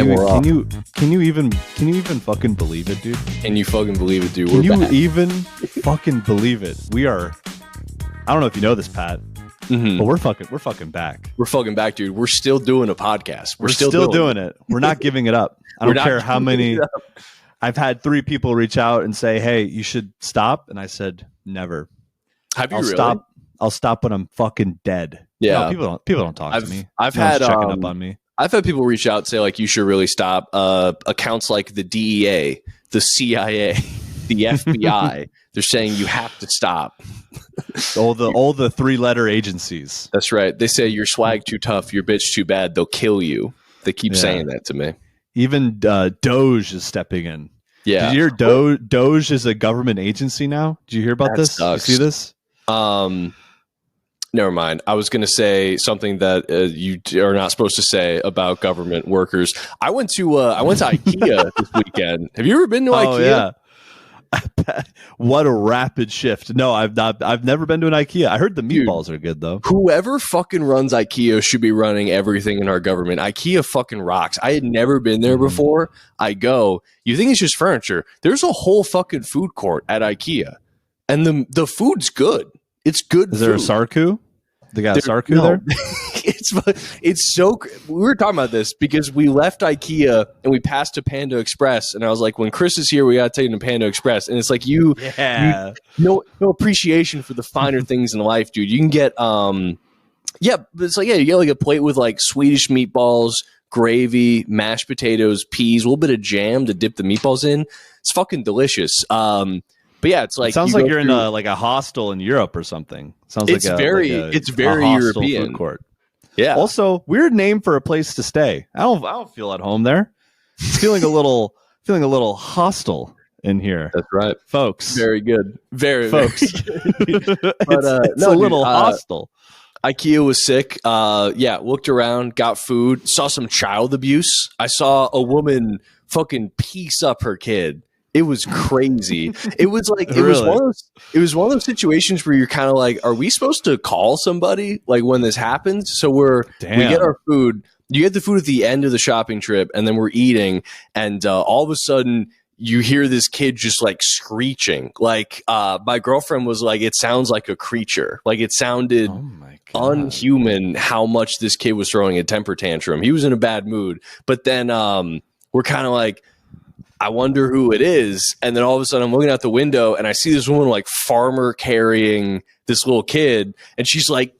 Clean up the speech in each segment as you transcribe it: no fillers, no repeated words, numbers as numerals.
you even fucking believe it, dude? Can you fucking believe it, dude? Can you even fucking believe it? We are. I don't know if you know this, Pat, but we're fucking back. We're fucking back, dude. We're still doing a podcast. We're still doing it. We're not giving it up. I don't care how many. I've had 3 people reach out and say, "Hey, you should stop," and I said, "Never." Have you really? Stop. I'll stop when I'm fucking dead. Yeah, no, people don't talk to me. I've had checking up on me. I've had people reach out and say like, you should really stop. Accounts like the DEA, the CIA, the FBI. They're saying you have to stop. all the 3-letter agencies. That's right. They say your swag too tough, your bitch too bad. They'll kill you. They keep saying that to me. Even Doge is stepping in. Yeah. Did you hear Doge is a government agency now? Did you hear about this? Sucks. You see this? Never mind. I was going to say something that you are not supposed to say about government workers. I went to IKEA this weekend. Have you ever been to IKEA? Yeah. What a rapid shift. No, I've not. I've never been to an IKEA. I heard the meatballs are good though. Whoever fucking runs IKEA should be running everything in our government. IKEA fucking rocks. I had never been there before. I go. You think it's just furniture? There's a whole fucking food court at IKEA, and the food's good. It's good. Is there a Sarku? They got a Sarku there? It's so. We were talking about this because we left IKEA and we passed to Panda Express, and I was like, when Chris is here, we got to take him to Panda Express, and it's like you no appreciation for the finer things in life, dude. You can get but it's like you get like a plate with like Swedish meatballs, gravy, mashed potatoes, peas, a little bit of jam to dip the meatballs in. It's fucking delicious. But yeah, it's like it sounds like you're in a hostel in Europe or something. Sounds it's like very European. Food court. Yeah. Also, weird name for a place to stay. I don't feel at home there. It's feeling a little hostile in here. That's right, folks. Very good. Very folks. It's a little hostile. IKEA was sick. Looked around, got food, saw some child abuse. I saw a woman fucking piece up her kid. It was crazy. It was like it was one of those situations where you're kind of like, are we supposed to call somebody like when this happens? So we get our food. You get the food at the end of the shopping trip, and then we're eating, and all of a sudden you hear this kid just like screeching. Like my girlfriend was like, it sounds like a creature. Like it sounded unhuman how much this kid was throwing a temper tantrum. He was in a bad mood. But then we're kind of like, I wonder who it is. And then all of a sudden I'm looking out the window and I see this woman like farmer carrying this little kid. And she's like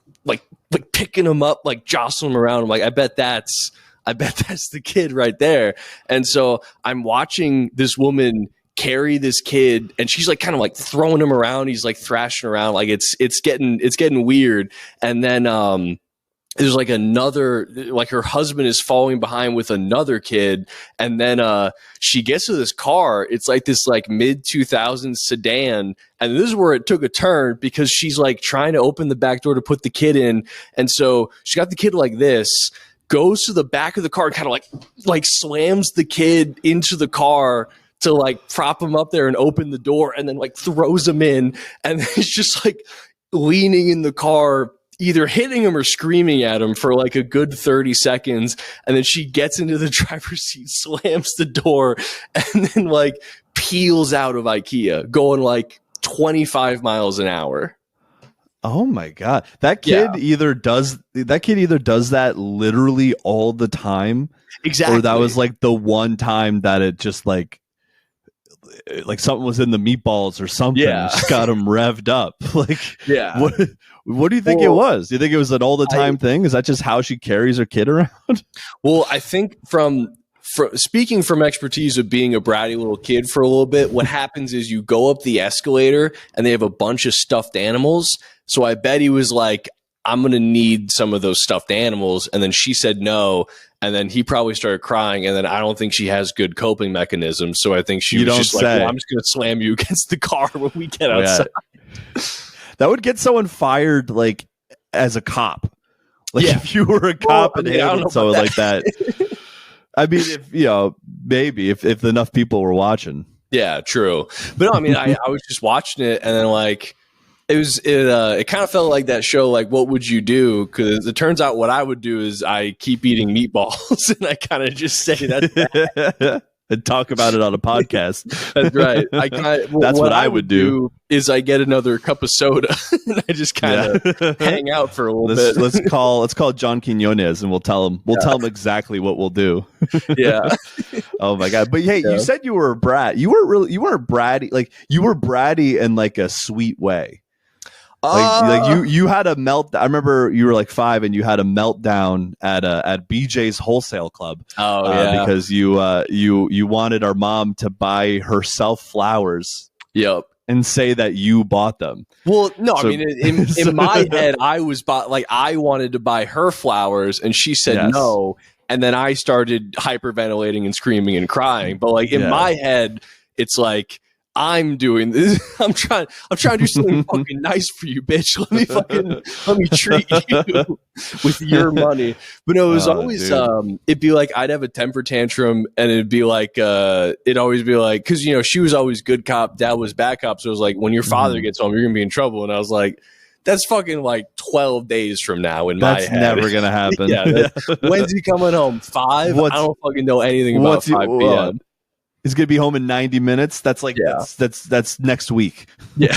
picking him up, like jostling him around. I'm like, I bet that's the kid right there. And so I'm watching this woman carry this kid and she's like kind of like throwing him around. He's like thrashing around. Like it's getting weird. And then, there's like another, like her husband is following behind with another kid. And then she gets to this car. It's like this like mid 2000s sedan. And this is where it took a turn because she's like trying to open the back door to put the kid in. And so she got the kid like this, goes to the back of the car, kind of like slams the kid into the car to like prop him up there and open the door, and then like throws him in. And then it's just like leaning in the car, either hitting him or screaming at him for like a good 30 seconds. And then she gets into the driver's seat, slams the door, and then like peels out of IKEA going like 25 miles an hour. Oh my God. That kid either does that literally all the time. Exactly. Or that was like the one time that it just like something was in the meatballs or something. Yeah. Just got him revved up. Like, yeah. What do you think it was? Do you think it was an all the time thing? Is that just how she carries her kid around? Well, I think from speaking from expertise of being a bratty little kid for a little bit, what happens is you go up the escalator and they have a bunch of stuffed animals. So I bet he was like, I'm going to need some of those stuffed animals. And then she said no. And then he probably started crying. And then I don't think she has good coping mechanisms. So I think she was just like, well, I'm just going to slam you against the car when we get outside. Yeah. That would get someone fired, like, as a cop. Like, if you were a cop and handled someone like that. I mean, maybe if enough people were watching. Yeah, true. But no, I mean, I was just watching it, and then, like, It kind of felt like that show, like, what would you do? Because it turns out what I would do is I keep eating meatballs and I kind of just say that. And talk about it on a podcast. That's right. That's what I would do. Is I get another cup of soda and I just kind of hang out for a little bit. Let's call John Quinones and we'll tell him exactly what we'll do. Yeah. Oh my God. But hey, you said you were a brat. You weren't bratty. Like, you were bratty in like a sweet way. Like you had a melt. I remember you were like 5 and you had a meltdown at BJ's Wholesale Club. Oh yeah, because you wanted our mom to buy herself flowers. Yep. And say that you bought them. Well, no, I mean, in my head, I wanted to buy her flowers, and she said no, and then I started hyperventilating and screaming and crying. But like in my head, it's like, I'm doing this. I'm trying to do something fucking nice for you, bitch. Let me treat you with your money. But no, it was always it'd be like I'd have a temper tantrum, and it'd be like it'd always be like, because she was always good cop, dad was bad cop. So it was like, when your father gets home, you're gonna be in trouble. And I was like, that's fucking like 12 days from now in my head. That's never gonna happen. When's he coming home? 5? I don't fucking know anything about 5 p.m. He's gonna be home in 90 minutes. That's like that's next week. Yeah.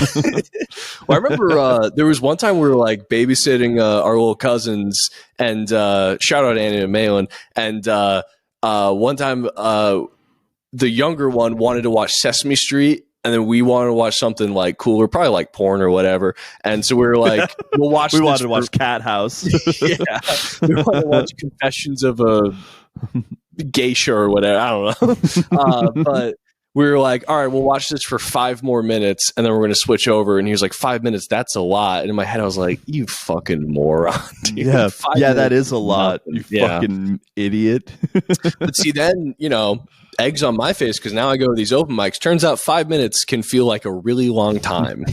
Well, I remember there was one time we were like babysitting our little cousins, and shout out Annie and Malin. And one time the younger one wanted to watch Sesame Street, and then we wanted to watch something like cooler, probably like porn or whatever. And so we were like, we'll watch. We wanted to watch Cat House. Yeah, we wanted to watch Confessions of a Geisha or whatever. I don't know. But we were like, all right, we'll watch this for 5 more minutes and then we're going to switch over. And he was like, 5 minutes, that's a lot. And in my head, I was like, you fucking moron, dude. Yeah, that is a lot. You fucking idiot. But see, then, eggs on my face, because now I go to these open mics. Turns out 5 minutes can feel like a really long time.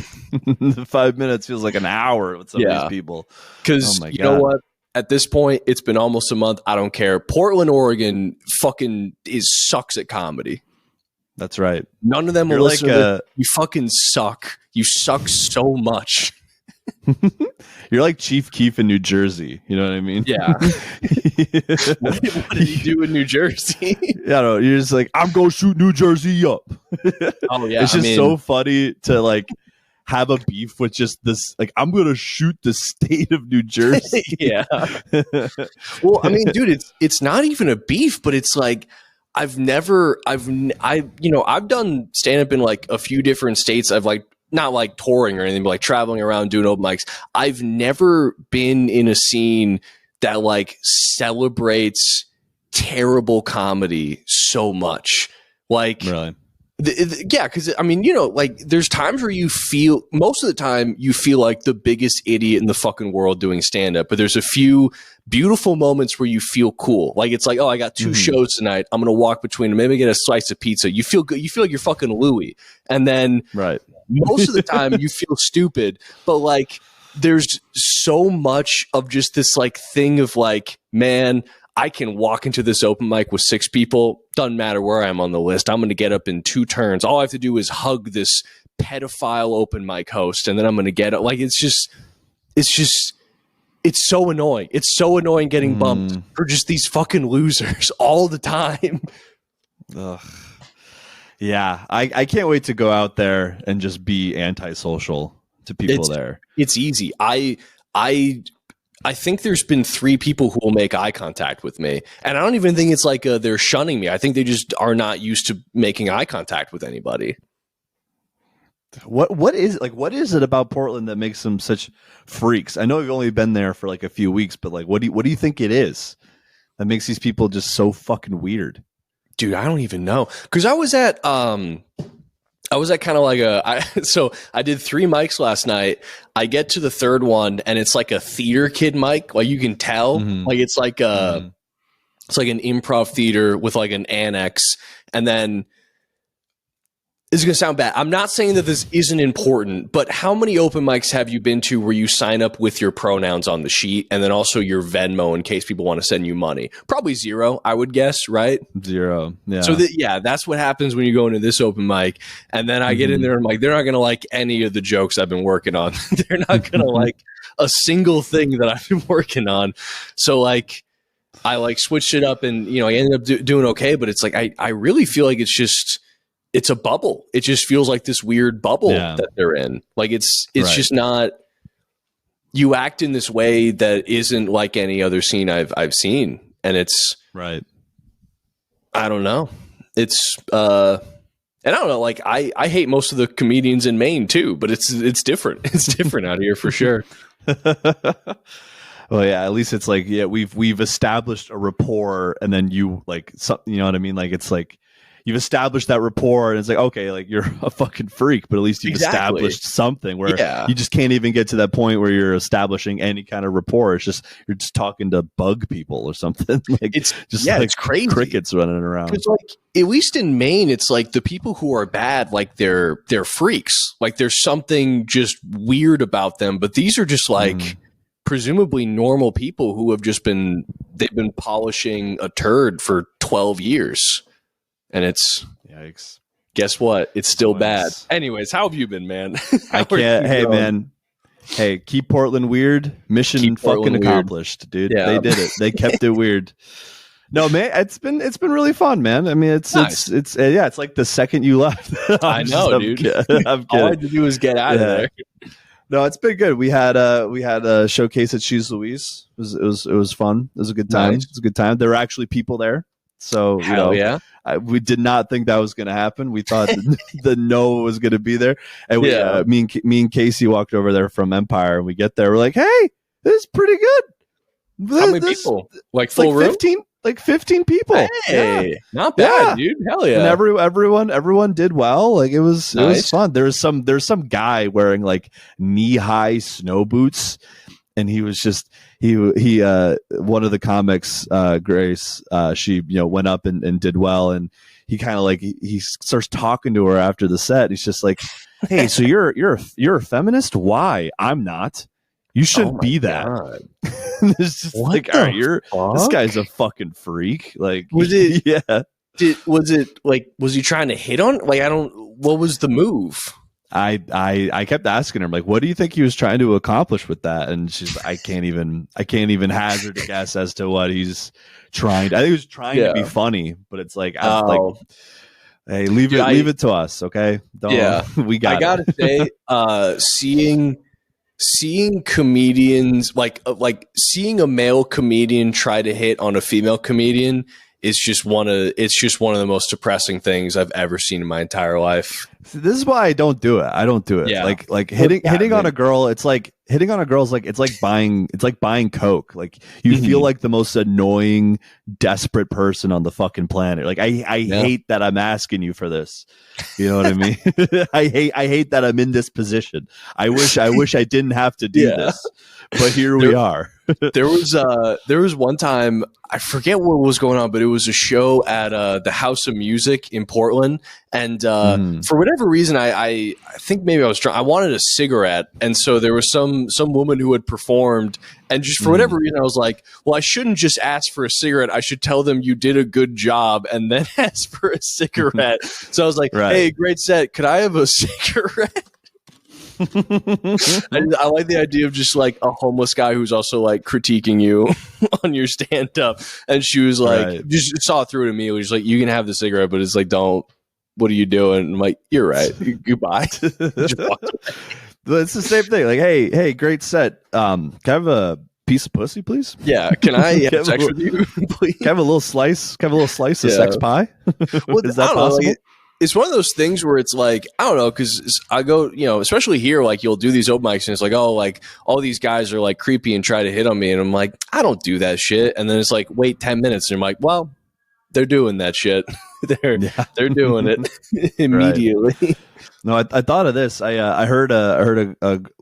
5 minutes feels like an hour with some of these people. Because you know what? At this point, it's been almost a month. I don't care. Portland, Oregon fucking sucks at comedy. That's right. None of them will listen to it. You fucking suck. You suck so much. You're like Chief Keef in New Jersey. You know what I mean? Yeah. What did he do in New Jersey? Yeah, you're just like, I'm going to shoot New Jersey up. Oh, yeah. It's just so funny to like have a beef with just this, like, I'm gonna shoot the state of New Jersey. Yeah. Well, I mean, dude, it's not even a beef, but it's like I've done stand up in like a few different states. I've like not like touring or anything, but like traveling around doing open mics. I've never been in a scene that like celebrates terrible comedy so much. Like, really? Yeah, because I mean, like there's times where most of the time you feel like the biggest idiot in the fucking world doing stand up, but there's a few beautiful moments where you feel cool. Like it's like, oh, I got 2 shows tonight. I'm gonna walk between them, maybe get a slice of pizza. You feel good. You feel like you're fucking Louis, and then most of the time you feel stupid. But like, there's so much of just this like thing of like, man, I can walk into this open mic with 6 people. Doesn't matter where I am on the list. I'm going to get up in 2 turns. All I have to do is hug this pedophile open mic host, and then I'm going to get it. Like, it's so annoying. It's so annoying getting bumped for just these fucking losers all the time. Ugh. Yeah, I can't wait to go out there and just be antisocial to people there. It's easy. I think there's been 3 people who will make eye contact with me. And I don't even think it's like they're shunning me. I think they just are not used to making eye contact with anybody. What is it about Portland that makes them such freaks? I know you've only been there for like a few weeks, but like, what do you think it is that makes these people just so fucking weird? Dude, I don't even know. Because I was at kind of like so I did 3 mics last night. I get to the 3rd one and it's like a theater kid mic. Like you can tell, like it's like it's like an improv theater with like an annex. And then is going to sound bad. I'm not saying that this isn't important, but how many open mics have you been to where you sign up with your pronouns on the sheet and then also your Venmo in case people want to send you money? Probably 0, I would guess, right? 0. Yeah. So that's what happens when you go into this open mic. And then I get in there and I'm like, they're not going to like any of the jokes I've been working on. They're not going to like a single thing that I've been working on. So like, I like switched it up and, I ended up doing okay, but it's like, I really feel like it's a bubble. It just feels like this weird bubble that they're in. Like it's just not, you act in this way that isn't like any other scene I've seen. And it's right. I don't know. It's, and I don't know, like I hate most of the comedians in Maine too, but it's different. It's different out here for sure. Well, yeah, at least it's like, we've established a rapport and then you like, you know what I mean? Like, it's like, you've established that rapport and it's like, okay, like you're a fucking freak, but at least you've established something where you just can't even get to that point where you're establishing any kind of rapport. It's just, you're just talking to bug people or something. Like it's just like it's crazy. Crickets running around. Because like, at least in Maine, it's like the people who are bad, like they're freaks. Like there's something just weird about them, but these are just like presumably normal people who have just they've been polishing a turd for 12 years. And it's yikes. Guess what? It's still bad. Anyways, how have you been, man? I can't. Hey, man. Hey, keep Portland weird. Mission fucking accomplished, dude. Yeah. They did it. They kept it weird. No, man, it's been really fun, man. I mean, it's like the second you left. I know, dude. All I had to do was get out of there. No, it's been good. We had a showcase at Cheese Louise. It was fun. It was a good time. Nice. It was a good time. There were actually people there. So, we did not think that was going to happen. We thought the Noah was going to be there. And me and Casey walked over there from Empire, and we get there. We're like, hey, this is pretty good. How many people? Like full room? 15 people. Hey, not bad, dude. Hell yeah. And everyone did well. Like it was fun. There's some guy wearing like knee-high snow boots. And he was just he one of the comics, Grace, she went up and did well, and he kind of like he starts talking to her after the set. He's just like, "Hey, so you're a feminist? Why? I'm not. You shouldn't be that." It's just like, all right, this guy's a fucking freak. Like, was it? Yeah. Was it like? Was he trying to hit on? Like, what was the move? I kept asking her, like, what do you think he was trying to accomplish with that? And she's, I can't even hazard a guess as to what he's trying. I think he was trying to be funny, but it's like, hey, leave it to us, okay? We got. I gotta say, seeing comedians like seeing a male comedian try to hit on a female comedian is just one of the most depressing things I've ever seen in my entire life. This is why I don't do it. Yeah. Like hitting on a girl, it's like hitting on a girl is like it's like buying Coke. Like you feel like the most annoying, desperate person on the fucking planet. Like I hate that I'm asking you for this. You know what I mean? I hate that I'm in this position. I wish I didn't have to do this. But here we are. There was one time, I forget what was going on, but it was a show at the House of Music in Portland, and for whatever reason, I think maybe I was drunk. I wanted a cigarette, and so there was some woman who had performed, and just for whatever reason, I was like, well, I shouldn't just ask for a cigarette. I should tell them you did a good job, and then ask for a cigarette. So I was like, hey, great set. Could I have a cigarette? I like the idea of just like a homeless guy who's also like critiquing you on your stand up, and she was like, just saw through to me. It was like, you can have the cigarette, but it's like, don't. What are you doing? And I'm like, you're right. Goodbye. Just walked away. It's the same thing. Like, hey, great set. Can I have a piece of pussy, please? Yeah. Can I have sex with you, please? Can I have a little slice? Can I have a little slice of sex pie? Well, is that possible? Like, it's one of those things where it's like, I don't know, because I go, especially here, like you'll do these open mics and it's like, oh, like all these guys are like creepy and try to hit on me. And I'm like, I don't do that shit. And then it's like, wait 10 minutes. And I'm like, well, they're doing that shit. They're doing it immediately. Right. No, I thought of this. I heard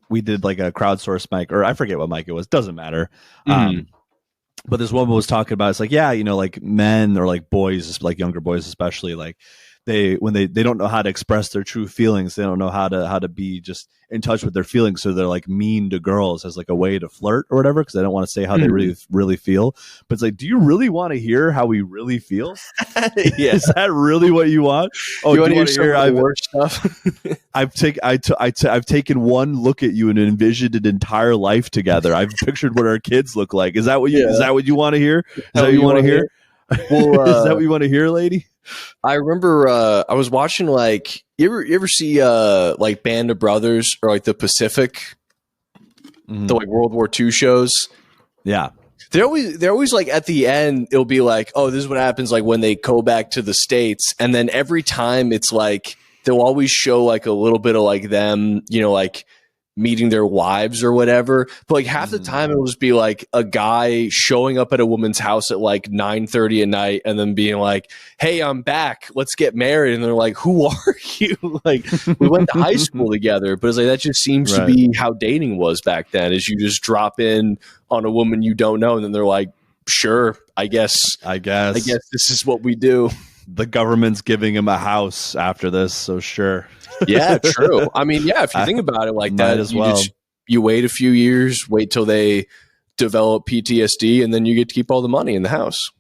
we did like a crowdsourced mic, or I forget what mic it was. Doesn't matter. But this woman was talking about, it's like, like men or like boys, like younger boys especially, like they don't know how to express their true feelings. They don't know how to be just in touch with their feelings. So they're like mean to girls as like a way to flirt or whatever, because they don't want to say how they really feel. But it's like, do you really want to hear how we really feel? Yeah. Is that really what you want? Oh, you want to hear worse stuff? I've taken one look at you and envisioned an entire life together. I've pictured what our kids look like. Is that what you want to hear? Is that what you want to hear? Well, is that what you want to hear, lady? I remember I was watching like you ever see like Band of Brothers or like the Pacific, the like World War II shows. Yeah, they're always like at the end it'll be like, oh, this is what happens like when they go back to the States, and then every time it's like they'll always show like a little bit of like them, you know, like meeting their wives or whatever, but like half the time it'll just be like a guy showing up at a woman's house at like 9:30 at night and then being like, hey, I'm back, let's get married. And they're like, who are you? Like, we went to high school together. But it's like, that just seems to be how dating was back then, is you just drop in on a woman you don't know and then they're like, sure, I guess this is what we do. The government's giving him a house after this, so sure. Yeah, true. I mean, yeah, if you think about it like that, as well. You wait a few years, wait till they develop PTSD, and then you get to keep all the money in the house.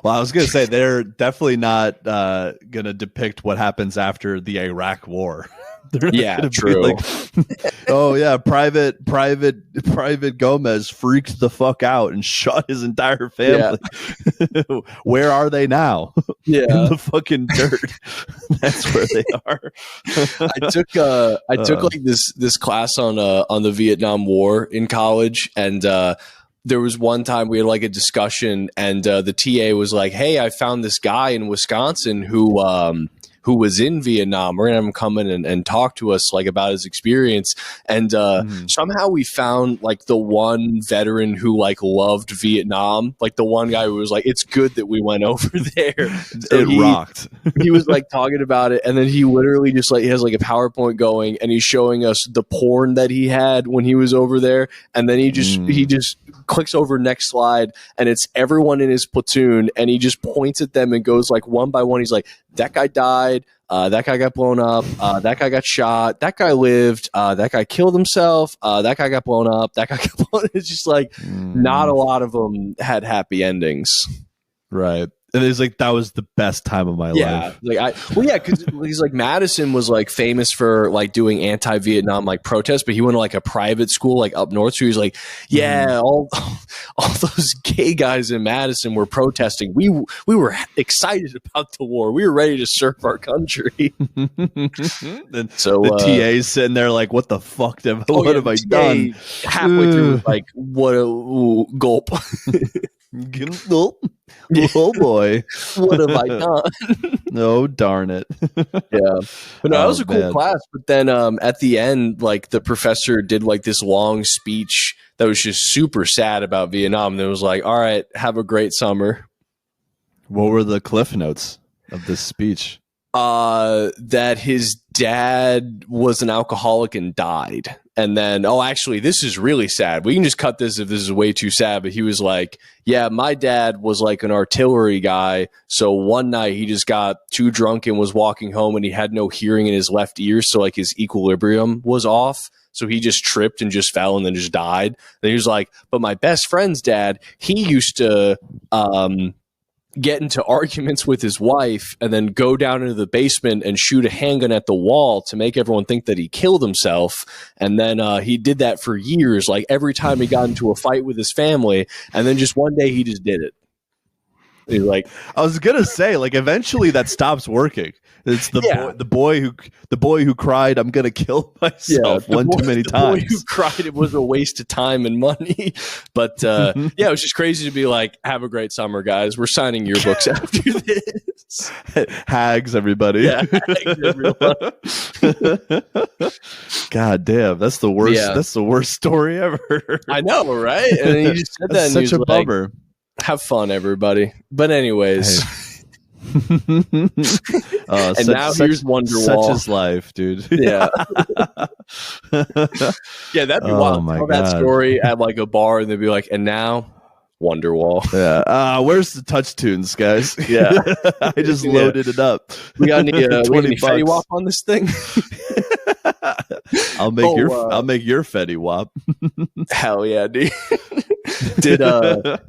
Well, I was going to say, they're definitely not going to depict what happens after the Iraq War. Yeah, true. Like, oh yeah, Private Gomez freaked the fuck out and shot his entire family. Yeah. Where are they now? Yeah, in the fucking dirt. That's where they are. I took like this class on the Vietnam War in college, and there was one time we had like a discussion, and the TA was like, hey, I found this guy in Wisconsin who was in Vietnam. We're gonna have him come in and talk to us like about his experience. And somehow we found like the one veteran who like loved Vietnam, like the one guy who was like, it's good that we went over there. So it rocked. He was like talking about it, and then he literally just like, he has like a PowerPoint going and he's showing us the porn that he had when he was over there. And then he just clicks over next slide, and it's everyone in his platoon, and he just points at them and goes like one by one. He's like, that guy died, that guy got blown up, that guy got shot, that guy lived, that guy killed himself, that guy got blown up, that guy got blown. It's just like not a lot of them had happy endings. Right. And it's like, that was the best time of my life. Because like Madison was like famous for like doing anti-Vietnam like protests, but he went to like a private school like up north. So he was like, yeah, all those gay guys in Madison were protesting. We were excited about the war. We were ready to serve our country. And so the TA's sitting there like, what the fuck? What have I done? Halfway through, like, what a gulp. Oh boy, what have I done? No, darn it. Yeah, but no, that was a cool class. But then at the end, like the professor did like this long speech that was just super sad about Vietnam. And it was like, all right, have a great summer. What were the cliff notes of this speech? That his dad was an alcoholic and died. And then, actually, this is really sad. We can just cut this if this is way too sad. But he was like, yeah, my dad was like an artillery guy. So one night he just got too drunk and was walking home, and he had no hearing in his left ear. So like his equilibrium was off. So he just tripped and just fell and then just died. Then he was like, but my best friend's dad, he used to get into arguments with his wife and then go down into the basement and shoot a handgun at the wall to make everyone think that he killed himself. And then he did that for years, like every time he got into a fight with his family. And then just one day he just did it. He's like, I was gonna say, like, eventually that stops working. It's the boy who cried, I'm gonna kill myself too many times. The boy who cried, it was a waste of time and money. But it was just crazy to be like, have a great summer, guys. We're signing yearbooks after this. Hags, everybody. Yeah, hags, everyone. God damn, that's the worst. Yeah. That's the worst story ever. I know, right? And then you just said that, and such a bummer. Have fun, everybody. But anyways. And now here's Wonderwall. Such is life, dude. Yeah. Yeah, that'd be wild. Tell that story at like a bar, and they'd be like, and now Wonderwall. Yeah. Where's the touch tunes, guys? Yeah. I just loaded it up. We got any Fetty $20. Wap on this thing? I'll make your Fetty Wap. Hell yeah, dude. Did I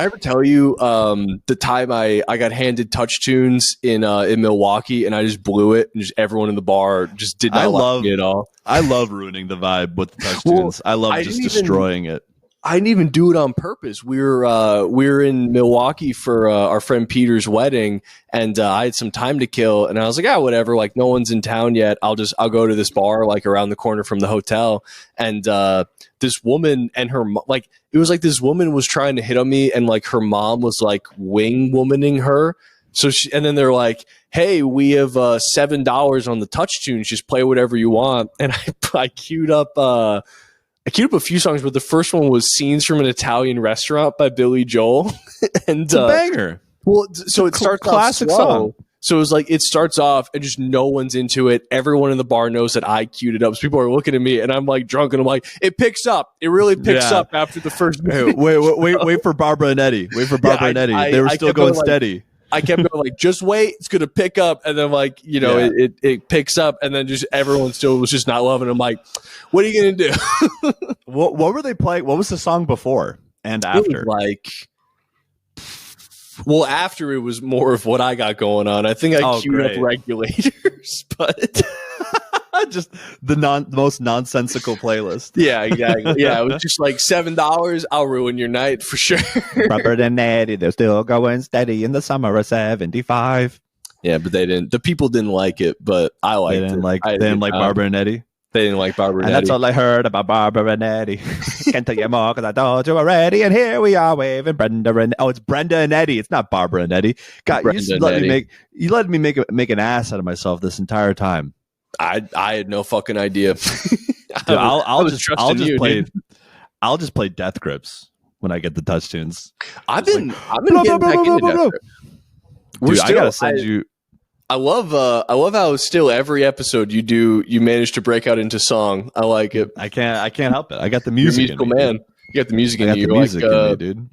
ever tell you the time I got handed touch tunes in Milwaukee and I just blew it and just everyone in the bar just did not like me at all. I love ruining the vibe with the touch tunes. I love just destroying it. I didn't even do it on purpose. We were in Milwaukee for our friend Peter's wedding, and I had some time to kill, and I was like, whatever. Like, no one's in town yet. I'll go to this bar like around the corner from the hotel, and this woman and her it was like this woman was trying to hit on me, and like her mom was like wing womaning her. So and then they're like, "Hey, we have $7 on the touch tunes. Just play whatever you want." And I queued up. I queued up a few songs, but the first one was "Scenes from an Italian Restaurant" by Billy Joel, and it's a banger. Well, so it starts classic off slow. Song. So it was like it starts off and just no one's into it. Everyone in the bar knows that I queued it up. So people are looking at me, and I'm like drunk, and I'm like, it picks up. It really picks up after the first. Hey, wait for Barbara and Eddie. Wait for Barbara and Eddie. They were still going steady. I kept going like, just wait, it's gonna pick up, and then like it picks up, and then just everyone still was just not loving it. I'm like, what are you gonna do? What were they playing? What was the song before and after? After it was more of what I got going on. I think I queued up Regulators, but just the most nonsensical playlist. Yeah, exactly. Yeah, it was just like $7. I'll ruin your night for sure. Robert and Eddie, they're still going steady in the summer of '75. Yeah, but they didn't. The people didn't like it, but I liked it. They didn't like Barbara and Eddie. They didn't like Barbara and Eddie. That's all I heard about Barbara and Eddie. Can't tell you more because I told you already. And here we are waving Brenda and it's Brenda and Eddie. It's not Barbara and Eddie. God, you let me make an ass out of myself this entire time. I had no fucking idea. Dude, I'll just play Death Grips when I get the touch tunes. I've been getting back into Death Grips. Dude, I gotta send you. I love how still every episode you manage to break out into song. I like it. I can't help it. I got the music. You're a musical man. Dude. You got the music in you. You're music like in me, dude.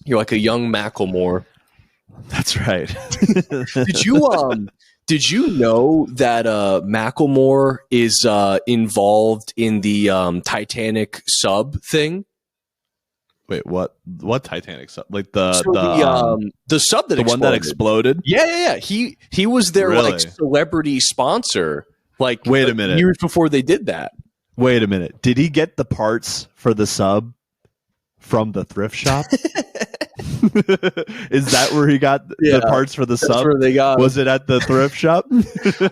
You're like a young Mackerelmore. That's right. Did you know that Mackerelmore is involved in the Titanic sub thing? Wait, what Titanic sub? Like the sub that the one that exploded? Yeah. He was their like celebrity sponsor. Like, wait a minute, years before they did that. Wait a minute, did he get the parts for the sub from the thrift shop? Is that where he got the parts for the sub? Where they got was it at the thrift shop?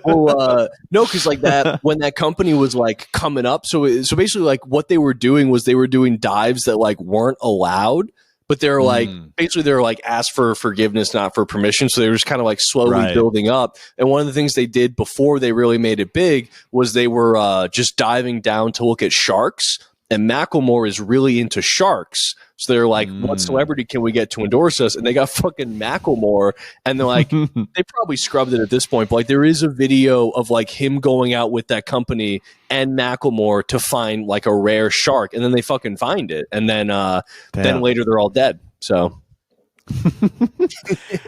Well, no, because like that when that company was like coming up, so basically like what they were doing was they were doing dives that like weren't allowed, but they're like basically they're like asked for forgiveness, not for permission. So they were just kind of like slowly building up. And one of the things they did before they really made it big was they were just diving down to look at sharks. And Mackerelmore is really into sharks. So they're like, what celebrity can we get to endorse us? And they got fucking Mackerelmore. And they're like, they probably scrubbed it at this point. But like, there is a video of like him going out with that company and Mackerelmore to find like a rare shark. And then they fucking find it. And then later they're all dead. So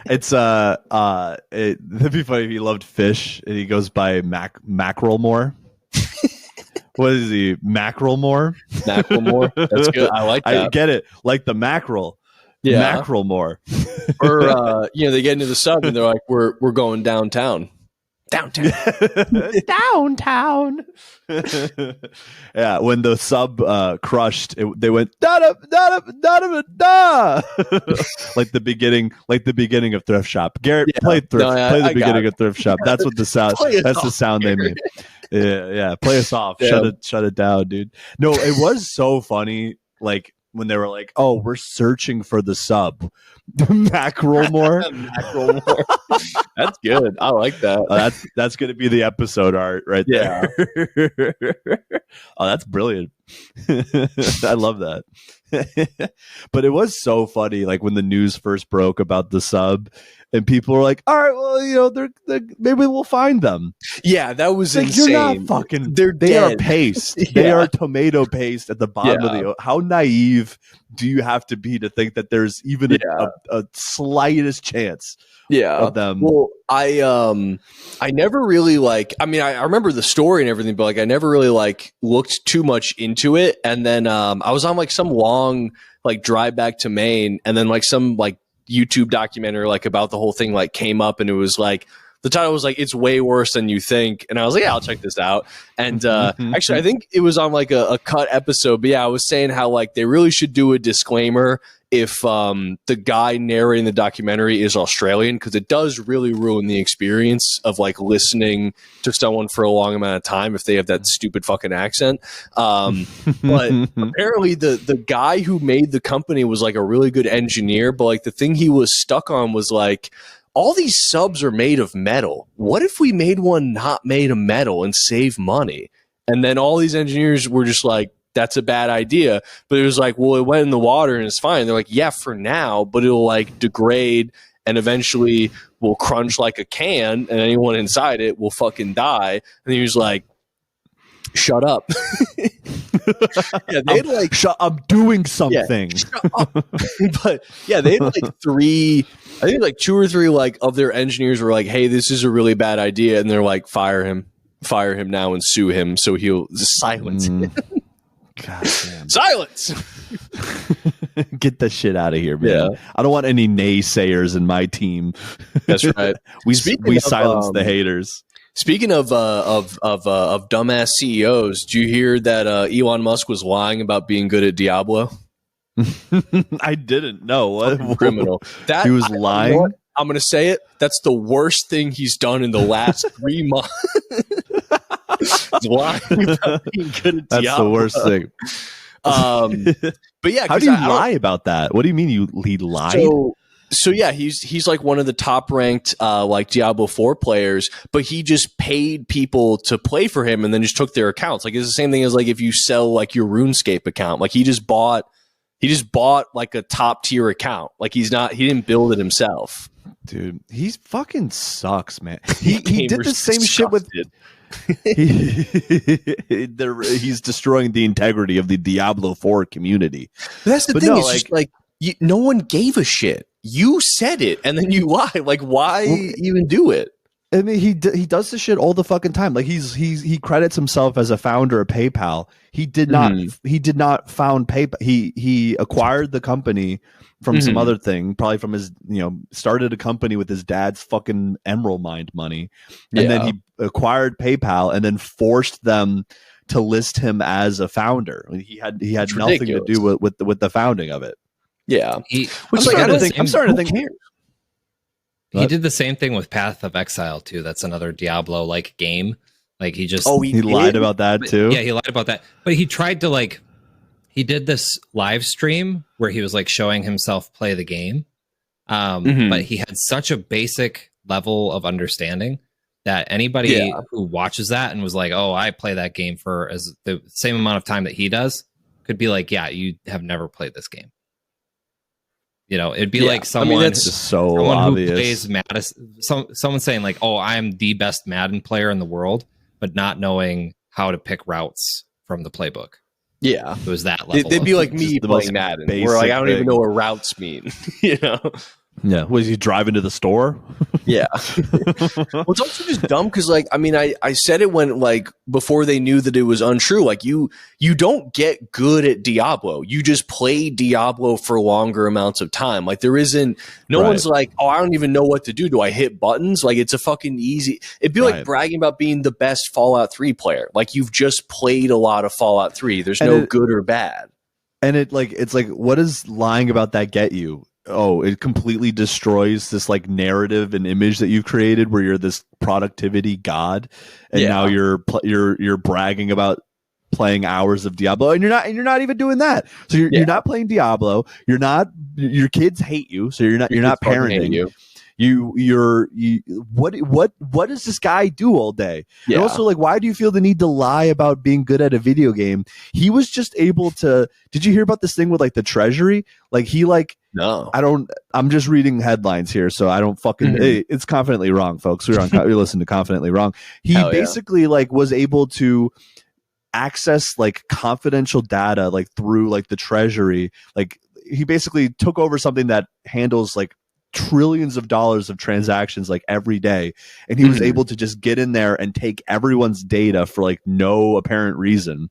it's it'd be funny if he loved fish and he goes by Mackerelmore. What is he? Mackerelmore? Mackerelmore. That's good. I like that. I get it. Like the mackerel. Yeah. Mackerelmore. Or they get into the sub and they're like, we're going downtown. Downtown. Yeah, when the sub crushed, they went da da da da da. Like the beginning of Thrift Shop. Garrett, play the beginning of Thrift Shop. That's what the sound. That's the sound they made. Yeah. Play us off. Yeah. Shut it down, dude. No, it was so funny. Like when they were like, "Oh, we're searching for the sub." Mackerelmore. That's good. I like that. That's going to be the episode art right there. Oh, that's brilliant. I love that. But it was so funny, like when the news first broke about the sub, and people were like, "All right, well, they're maybe we'll find them." Yeah, that was insane. You're not fucking. They are paste. They are tomoto paste at the bottom of the. How naive do you have to be to think that there's even a slightest chance of them. Well, I never really like. I mean, I remember the story and everything, but like I never really like looked too much into it. And then I was on like some long like drive back to Maine, and then like some like YouTube documentary like about the whole thing like came up, and it was like the title was like "It's way worse than you think," and I was like, "Yeah, I'll check this out." And actually, I think it was on like a cut episode, but yeah, I was saying how like they really should do a disclaimer if the guy narrating the documentary is Australian, because it does really ruin the experience of like listening to someone for a long amount of time if they have that stupid fucking accent. But apparently the guy who made the company was like a really good engineer, but like the thing he was stuck on was like, all these subs are made of metal. What if we made one not made of metal and save money? And then all these engineers were just like, that's a bad idea. But it was like, well, it went in the water and it's fine. They're like, yeah, for now, but it'll like degrade and eventually will crunch like a can and anyone inside it will fucking die. And he was like, shut up. Yeah, they had like, I'm doing something. Yeah, shut up. But yeah, they had like I think like 2 or 3 like of their engineers were like, hey, this is a really bad idea. And they're like, fire him now and sue him so he'll silence him. God damn. Silence. Get the shit out of here, man. Yeah. I don't want any naysayers in my team. That's right. we silence the haters. Speaking of dumbass CEOs, did you hear that Elon Musk was lying about being good at Diablo? I didn't know. What criminal. That he was lying. You know, I'm going to say it. That's the worst thing he's done in the last 3 months. Lying about being good at Diablo. That's the worst thing. But yeah, how do you lie about that? What do you mean he lied? So yeah, he's like one of the top ranked like Diablo 4 players, but he just paid people to play for him and then just took their accounts. Like it's the same thing as like if you sell like your RuneScape account. Like he just bought like a top tier account. Like he didn't build it himself. Dude, he fucking sucks, man. He did the same shit with he's destroying the integrity of the Diablo 4 community. But that's the thing. No, it's just like no one gave a shit. You said it, and then you lie. Like, why even do it? I mean, he does this shit all the fucking time. Like he credits himself as a founder of PayPal. He did not found PayPal. He acquired the company from some other thing, probably from his, started a company with his dad's fucking Emerald Mine money. And then he acquired PayPal and then forced them to list him as a founder. I mean, he had nothing to do with the founding of it. Yeah. I'm starting to think he did the same thing with Path of Exile too. That's another Diablo like game. Like he just he lied about that too. Yeah, he lied about that. But he tried to he did this live stream where he was like showing himself play the game. But he had such a basic level of understanding that anybody who watches that and was like, "Oh, I play that game for as the same amount of time that he does," could be like, "Yeah, you have never played this game." It'd be like someone, that's just so obvious. Who plays Madden. Someone saying like, "Oh, I am the best Madden player in the world," but not knowing how to pick routes from the playbook. Yeah, it was that level. They'd be like me playing Madden, where like I don't even know what routes mean. Yeah, was he driving to the store? Yeah. Well, it's also just dumb because, like, I mean, I said it when, like, before they knew that it was untrue. Like, you don't get good at Diablo. You just play Diablo for longer amounts of time. Like, there isn't, no one's like, oh, I don't even know what to do. Do I hit buttons? Like, it's a fucking easy, it'd be like bragging about being the best Fallout 3 player. Like, you've just played a lot of Fallout 3. There's no good or bad. And it's like, what does lying about that get you? Oh, it completely destroys this like narrative and image that you've created where you're this productivity god, and now you're bragging about playing hours of Diablo, and you're not even doing that. So you're not playing Diablo. Your kids hate you, so you're not parenting. What does this guy do all day? Yeah. And also, like, why do you feel the need to lie about being good at a video game? He was just able to. Did you hear about this thing with like the Treasury? Like no, I'm just reading headlines here, so I don't fucking. It's Confidently Wrong, folks. We listen to Confidently Wrong. He basically like was able to access like confidential data like through like the Treasury. Like he basically took over something that handles like trillions of dollars of transactions like every day, and he was able to just get in there and take everyone's data for like no apparent reason.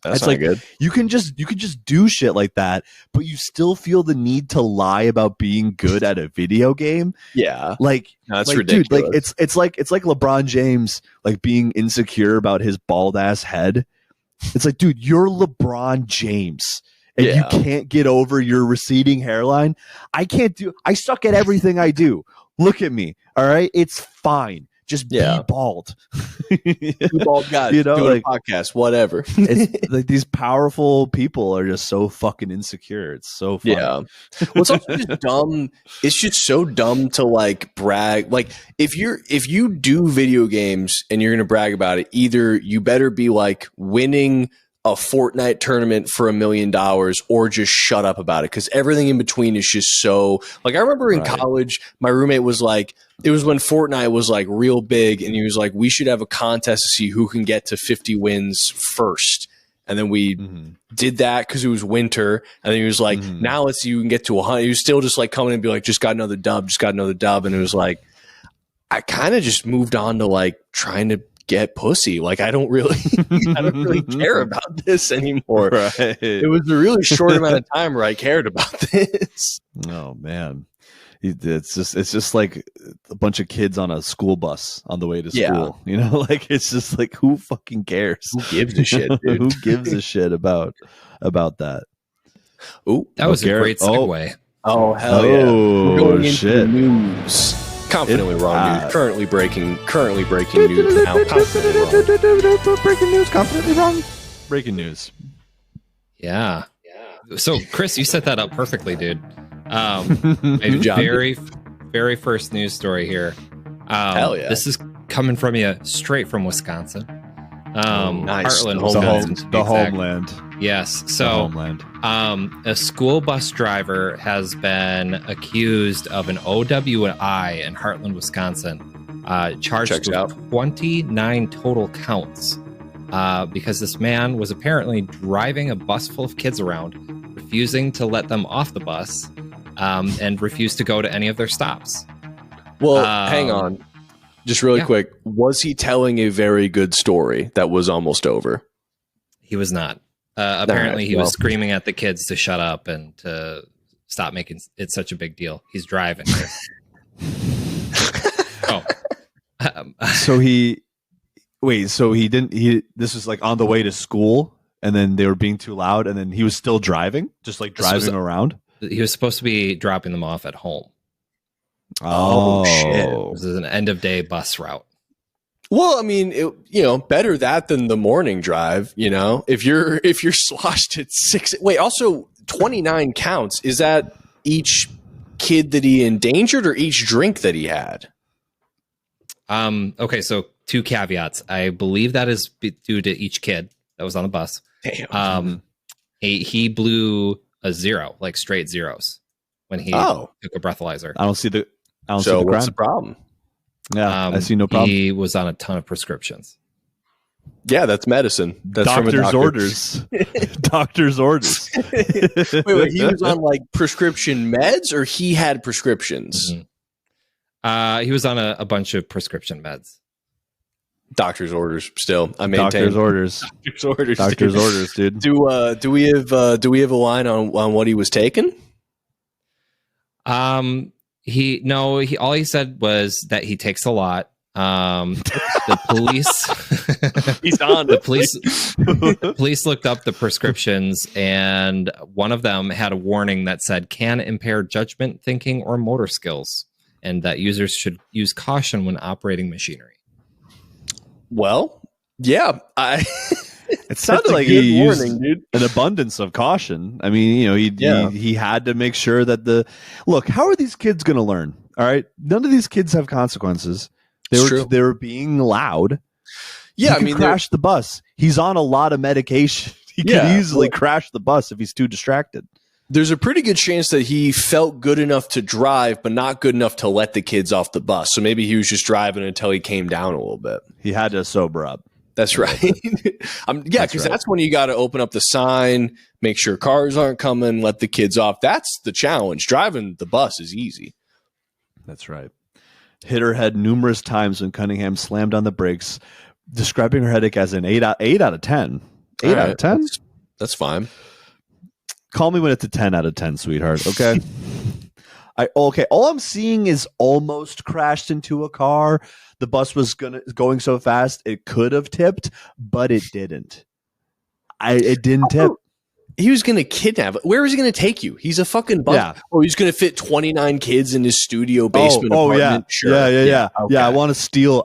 That's not good. You can just do shit like that, but you still feel the need to lie about being good at a video game. Yeah, like that's like, ridiculous. Dude, like it's like LeBron James like being insecure about his bald ass head. It's like, dude, you're LeBron James, and you can't get over your receding hairline. I suck at everything I do. Look at me, all right? It's fine. Just be bald. Be bald guys, doing like, a podcast, whatever. It's like these powerful people are just so fucking insecure. It's so funny. Yeah. Well, it's also just dumb. It's just so dumb to like brag. Like if you do video games and you're gonna brag about it, either you better be like winning a Fortnite tournament for $1 million or just shut up about it, because everything in between is just so like. I remember in college, my roommate was like, it was when Fortnite was like real big, and he was like, we should have a contest to see who can get to 50 wins first. And then we did that because it was winter. And then he was like, now let's see who can get to 100. He was still just like coming and be like, just got another dub. And it was like, I kind of just moved on to like trying to get pussy. Like I don't really care about this anymore. Right. It was a really short amount of time where I cared about this. Oh man. It's just like a bunch of kids on a school bus on the way to school. You know, like it's just like, who fucking cares? Who gives a shit, dude? Who gives a shit about that? Ooh, that was a great segue. Oh hell yeah. We're going into shit. the news. Confidently wrong news. Currently breaking news now. Confidently wrong. Breaking news. Yeah. So Chris, you set that up perfectly, dude. Good job, very first news story here. Hell yeah. This is coming from you straight from Wisconsin. Nice. Heartland, Wisconsin, the homeland. Yes. So, homeland. A school bus driver has been accused of an OWI in Heartland, Wisconsin, charged with 29 total counts because this man was apparently driving a bus full of kids around, refusing to let them off the bus, and refused to go to any of their stops. Well, hang on. Just really quick. Was he telling a very good story that was almost over? He was not. Apparently, he was screaming at the kids to shut up and to stop making it such a big deal. He's driving. So he didn't. This was like on the way to school, and then they were being too loud, and then he was still driving, just like driving around. He was supposed to be dropping them off at home. Oh shit! This is an end of day bus route. Well, I mean, better that than the morning drive. You know, if you're sloshed at 6. Wait, also 29 counts. Is that each kid that he endangered or each drink that he had? Okay, so 2 caveats. I believe that is due to each kid that was on the bus. Damn. He blew a 0, like straight zeros, when he took a breathalyzer. I don't see the. What's the problem? Yeah, I see no problem. He was on a ton of prescriptions. Yeah, that's medicine. That's doctor's orders. Doctor's orders. Wait, he was on like prescription meds, or he had prescriptions? Mm-hmm. He was on a bunch of prescription meds. Doctor's orders. Still, I maintain. Doctor's orders. Doctor's orders. Doctor's orders, dude. Do we have a line on what he was taking? All he said was that he takes a lot. The police he's on the police looked up the prescriptions, and one of them had a warning that said can impair judgment, thinking, or motor skills, and that users should use caution when operating machinery. Well, yeah, it sounded like he used an abundance of caution. I mean, he had to make sure that look, how are these kids going to learn? All right. None of these kids have consequences. They were being loud. Yeah. He could crash the bus. He's on a lot of medication. He could easily crash the bus if he's too distracted. There's a pretty good chance that he felt good enough to drive, but not good enough to let the kids off the bus. So maybe he was just driving until he came down a little bit. He had to sober up. That's right. Because that's when you got to open up the sign, make sure cars aren't coming, let the kids off. That's the challenge. Driving the bus is easy. That's right. Hit her head numerous times when Cunningham slammed on the brakes, describing her headache as an 8 out of 10. 8 out of 10? That's fine. Call me when it's a 10 out of 10, sweetheart. Okay. Okay. All I'm seeing is almost crashed into a car. The bus was going so fast it could have tipped, but it didn't. It didn't tip. He was going to kidnap. Where was he going to take you? He's a fucking bus. Yeah. Oh, he's going to fit 29 kids in his studio basement apartment. Yeah. Sure. Yeah. Okay. Yeah. I want to steal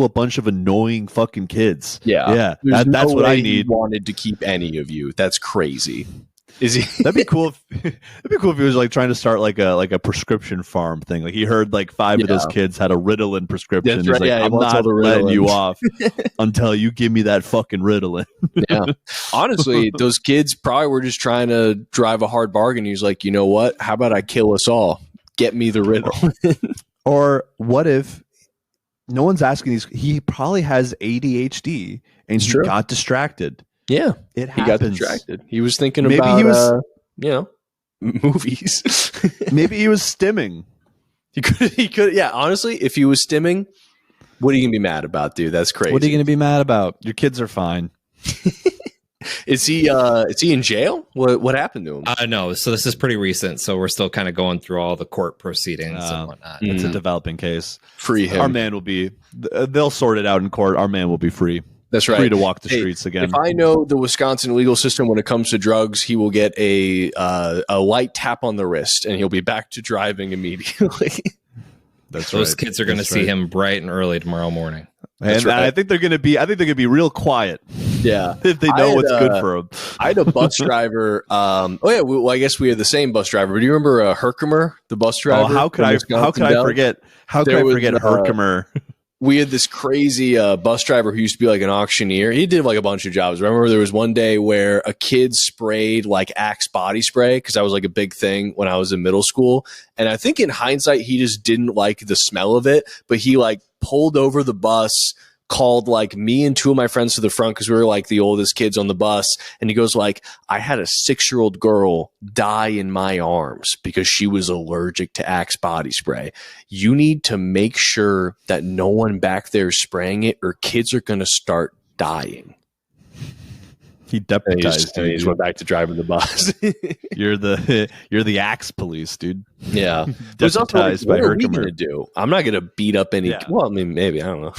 a bunch of annoying fucking kids. Yeah. That's no what I need. He wanted to keep any of you. That's crazy. Is he? That'd be cool. It'd be cool if he was like trying to start like a prescription farm thing. Like he heard like 5 of those kids had a Ritalin prescription. That's right. He's like, I'm not letting you off until you give me that fucking Ritalin. Yeah. Honestly, those kids probably were just trying to drive a hard bargain. He's like, you know what? How about I kill us all? Get me the Ritalin. Or what if no one's asking these? He probably has ADHD and he got distracted. Yeah, it happens. He got distracted. He was thinking about, movies. Maybe he was stimming. He could. Yeah, honestly, if he was stimming, what are you gonna be mad about, dude? That's crazy. What are you gonna be mad about? Your kids are fine. Is he in jail? What happened to him? No. So this is pretty recent. So we're still kind of going through all the court proceedings and whatnot. It's a developing case. Free him. Our man will be. They'll sort it out in court. Our man will be free. That's right. Free to walk the streets again. If I know the Wisconsin legal system when it comes to drugs, he will get a light tap on the wrist, and he'll be back to driving immediately. Those kids are going to see him bright and early tomorrow morning. And I think they're going to be real quiet. Yeah, if they know what's good for them. I had a bus driver. I guess we had the same bus driver. But do you remember Herkimer, the bus driver? How could I forget? How could I forget Herkimer? We had this crazy bus driver who used to be like an auctioneer. He did like a bunch of jobs. Remember there was one day where a kid sprayed like Axe body spray because that was like a big thing when I was in middle school. And I think in hindsight, he just didn't like the smell of it. But he like pulled over the bus, called like me and 2 of my friends to the front because we were like the oldest kids on the bus. And he goes like, I had a 6-year-old girl die in my arms because she was allergic to Axe body spray. You need to make sure that no one back there is spraying it or kids are going to start dying. He deputized you. He just went back to driving the bus. You're the Axe police, dude. Yeah. Deputized by Herkimer. What are we going to do? I'm not going to beat up any. Yeah. Well, I mean, maybe. I don't know.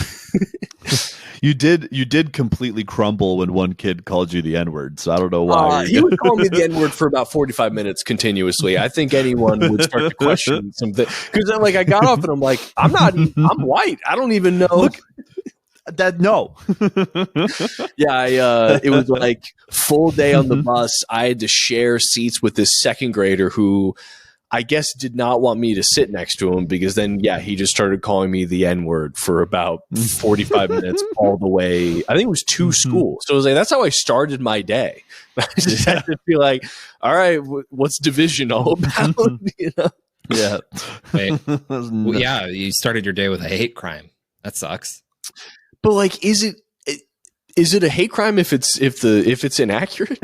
You did completely crumble when one kid called you the N-word, so I don't know why. He would call me the N-word for about 45 minutes continuously. I think anyone would start to question something. Because I got off and I'm like, I'm white. I don't even know. Look, no. Yeah, it was like full day on the bus. I had to share seats with this 2nd grader who I guess did not want me to sit next to him because then, he just started calling me the N-word for about 45 minutes all the way. I think it was to school. So I was like, that's how I started my day. I just had to be like, all right, what's division all about? You know? Yeah. Well, yeah, you started your day with a hate crime. That sucks. But like, is it a hate crime if it's inaccurate?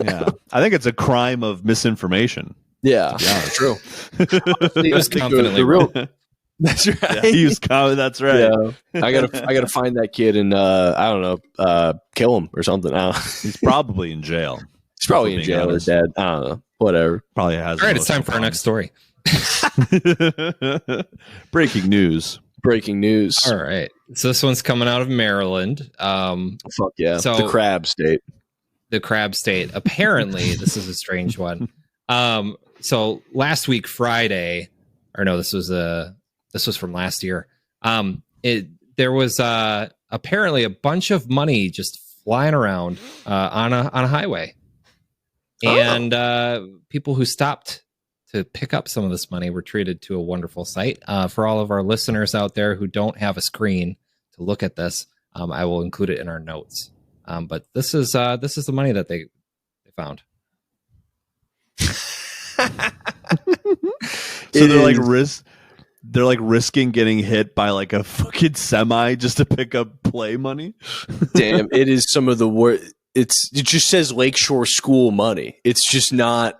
Yeah, I think it's a crime of misinformation. Yeah, true. He was confidently real. That's right. Yeah, he was confident. That's right. Yeah. I gotta find that kid and I don't know, kill him or something. He's probably in jail. He's probably in jail or dead. I don't know. Whatever. Probably has. All right, it's time for our next story. Breaking news. All right. So this one's coming out of Maryland. Fuck yeah. So the crab state. Apparently, this is a strange one. So last week, Friday, or no, this was from last year. There was apparently a bunch of money just flying around on a highway, and people who stopped to pick up some of this money were treated to a wonderful sight. For all of our listeners out there who don't have a screen to look at this, I will include it in our notes. But this is the money that they found. So they're like risking getting hit by like a fucking semi just to pick up play money. Damn, it is some of the worst. It just says Lakeshore School money. It's just not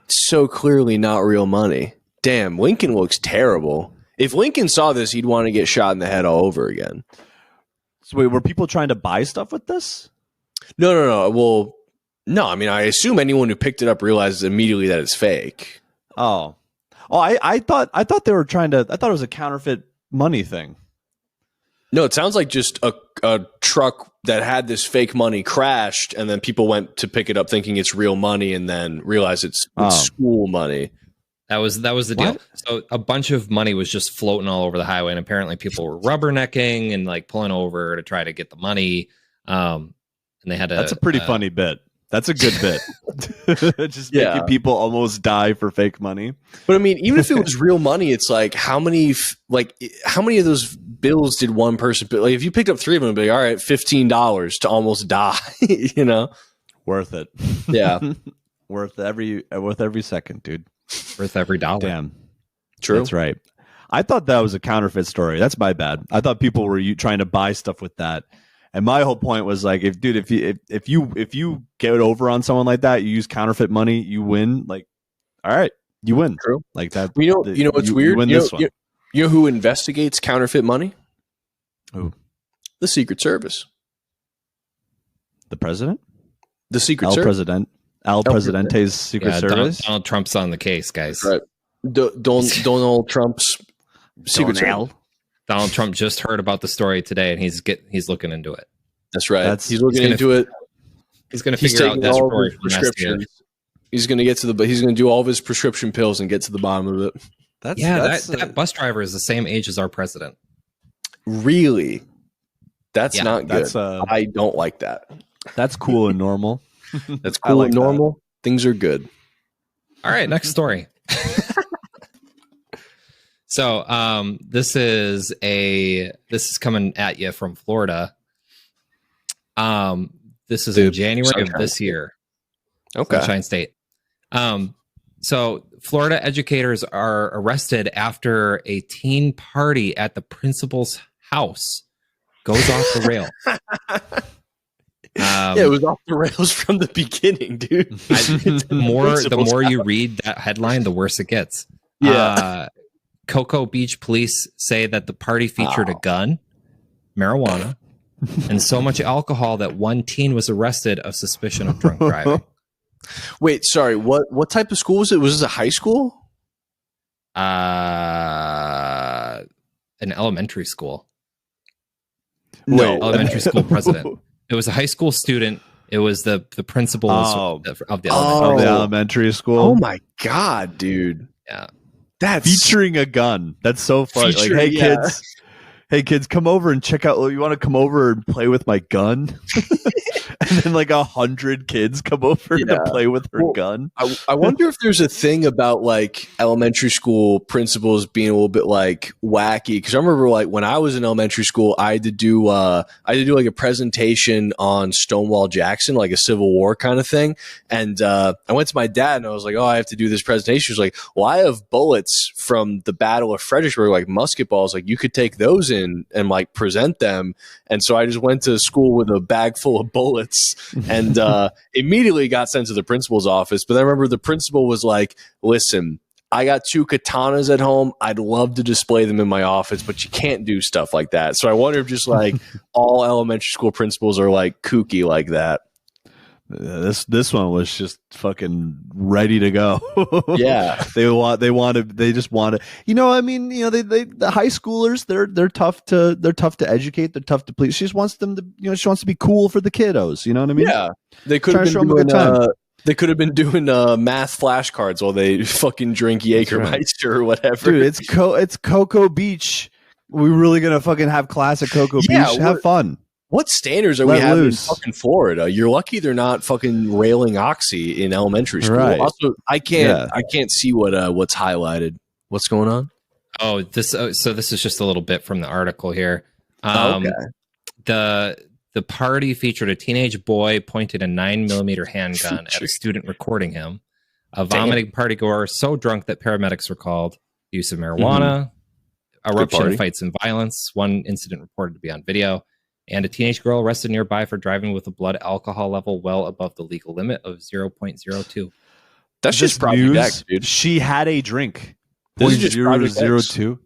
so clearly not real money. Damn, Lincoln looks terrible. If Lincoln saw this, he'd want to get shot in the head all over again. So wait, were people trying to buy stuff with this? No. Well, no. I mean, I assume anyone who picked it up realizes immediately that it's fake. Oh, I thought they were trying to. I thought it was a counterfeit money thing. No, it sounds like just a truck that had this fake money crashed, and then people went to pick it up thinking it's real money, and then realized it's school money. That was the deal. So a bunch of money was just floating all over the highway, and apparently people were rubbernecking and like pulling over to try to get the money. And they had That's a pretty funny bit. That's a good bit. Just making people almost die for fake money. But I mean, even if it was real money, it's like how many of those bills did one person put? Like if you picked up 3 of them, it'd be like, all right, $15 to almost die. You know, worth it. Yeah, worth every second, dude. Worth every dollar. Damn, true. That's right. I thought that was a counterfeit story. That's my bad. I thought people were trying to buy stuff with that. And my whole point was like, if you get over on someone like that, you use counterfeit money, you win. Like, all right, you win. True. Like that. You know what's weird? You win this one. You know who investigates counterfeit money? Who? The Secret Service. The president? The Secret Service. El Presidente's Secret Service. Donald Trump's on the case, guys. Right. Donald Trump's Secret Service. Donald Trump just heard about the story today, and he's looking into it. That's right. He's looking into it. He's going to figure out that story from last year. He's going to get to he's going to do all of his prescription pills and get to the bottom of it. That bus driver is the same age as our president. Really? That's not good. I don't like that. That's cool and normal. That's cool and normal. Things are good. All right, next story. So this is coming at you from Florida. This is in January of this year. Okay. Sunshine State. So Florida educators are arrested after a teen party at the principal's house goes off the rail. It was off the rails from the beginning, dude. The more you read that headline, the worse it gets. Yeah. Cocoa Beach police say that the party featured a gun, marijuana, and so much alcohol that one teen was arrested of suspicion of drunk driving. Wait, sorry. What type of school was it? Was this a high school? An elementary school. No, elementary school president. It was a high school student. It was the principal of the elementary school. Oh my god, dude! Yeah, that's featuring a gun. That's so funny. Like, hey kids, come over and check out. You want to come over and play with my gun? And then like 100 kids come over to play with her gun. I wonder if there's a thing about like elementary school principals being a little bit like wacky. Because I remember like when I was in elementary school, I had to do like a presentation on Stonewall Jackson, like a Civil War kind of thing. And I went to my dad and I was like, "Oh, I have to do this presentation." He was like, "Well, I have bullets from the Battle of Fredericksburg, like musket balls. Like you could take those in and like present them." And so I just went to school with a bag full of bullets and immediately got sent to the principal's office. But I remember the principal was like, "Listen, I got 2 katanas at home. I'd love to display them in my office, but you can't do stuff like that." So I wonder if just like all elementary school principals are like kooky like that. This one was just fucking ready to go. Yeah, they just want to. I mean, the high schoolers, they're tough to educate. They're tough to please. She just wants them to, she wants to be cool for the kiddos. You know what I mean? Yeah, they could have been doing they could have been doing math flashcards while they fucking drink Jägermeister or whatever. Dude, it's Cocoa Beach. We're really gonna fucking have class at Cocoa Beach. Have fun. What standards are we having in fucking Florida? You're lucky they're not fucking railing Oxy in elementary school. Right. Also, I can't see what's highlighted. What's going on? Oh, this is just a little bit from the article here. Okay. The party featured a teenage boy pointing a 9mm handgun at a student recording him. A vomiting partygoer so drunk that paramedics were called. Use of marijuana, eruption, fights, and violence. One incident reported to be on video. And a teenage girl arrested nearby for driving with a blood alcohol level well above the legal limit of 0.02. That's just probably next, dude. She had a drink. .002.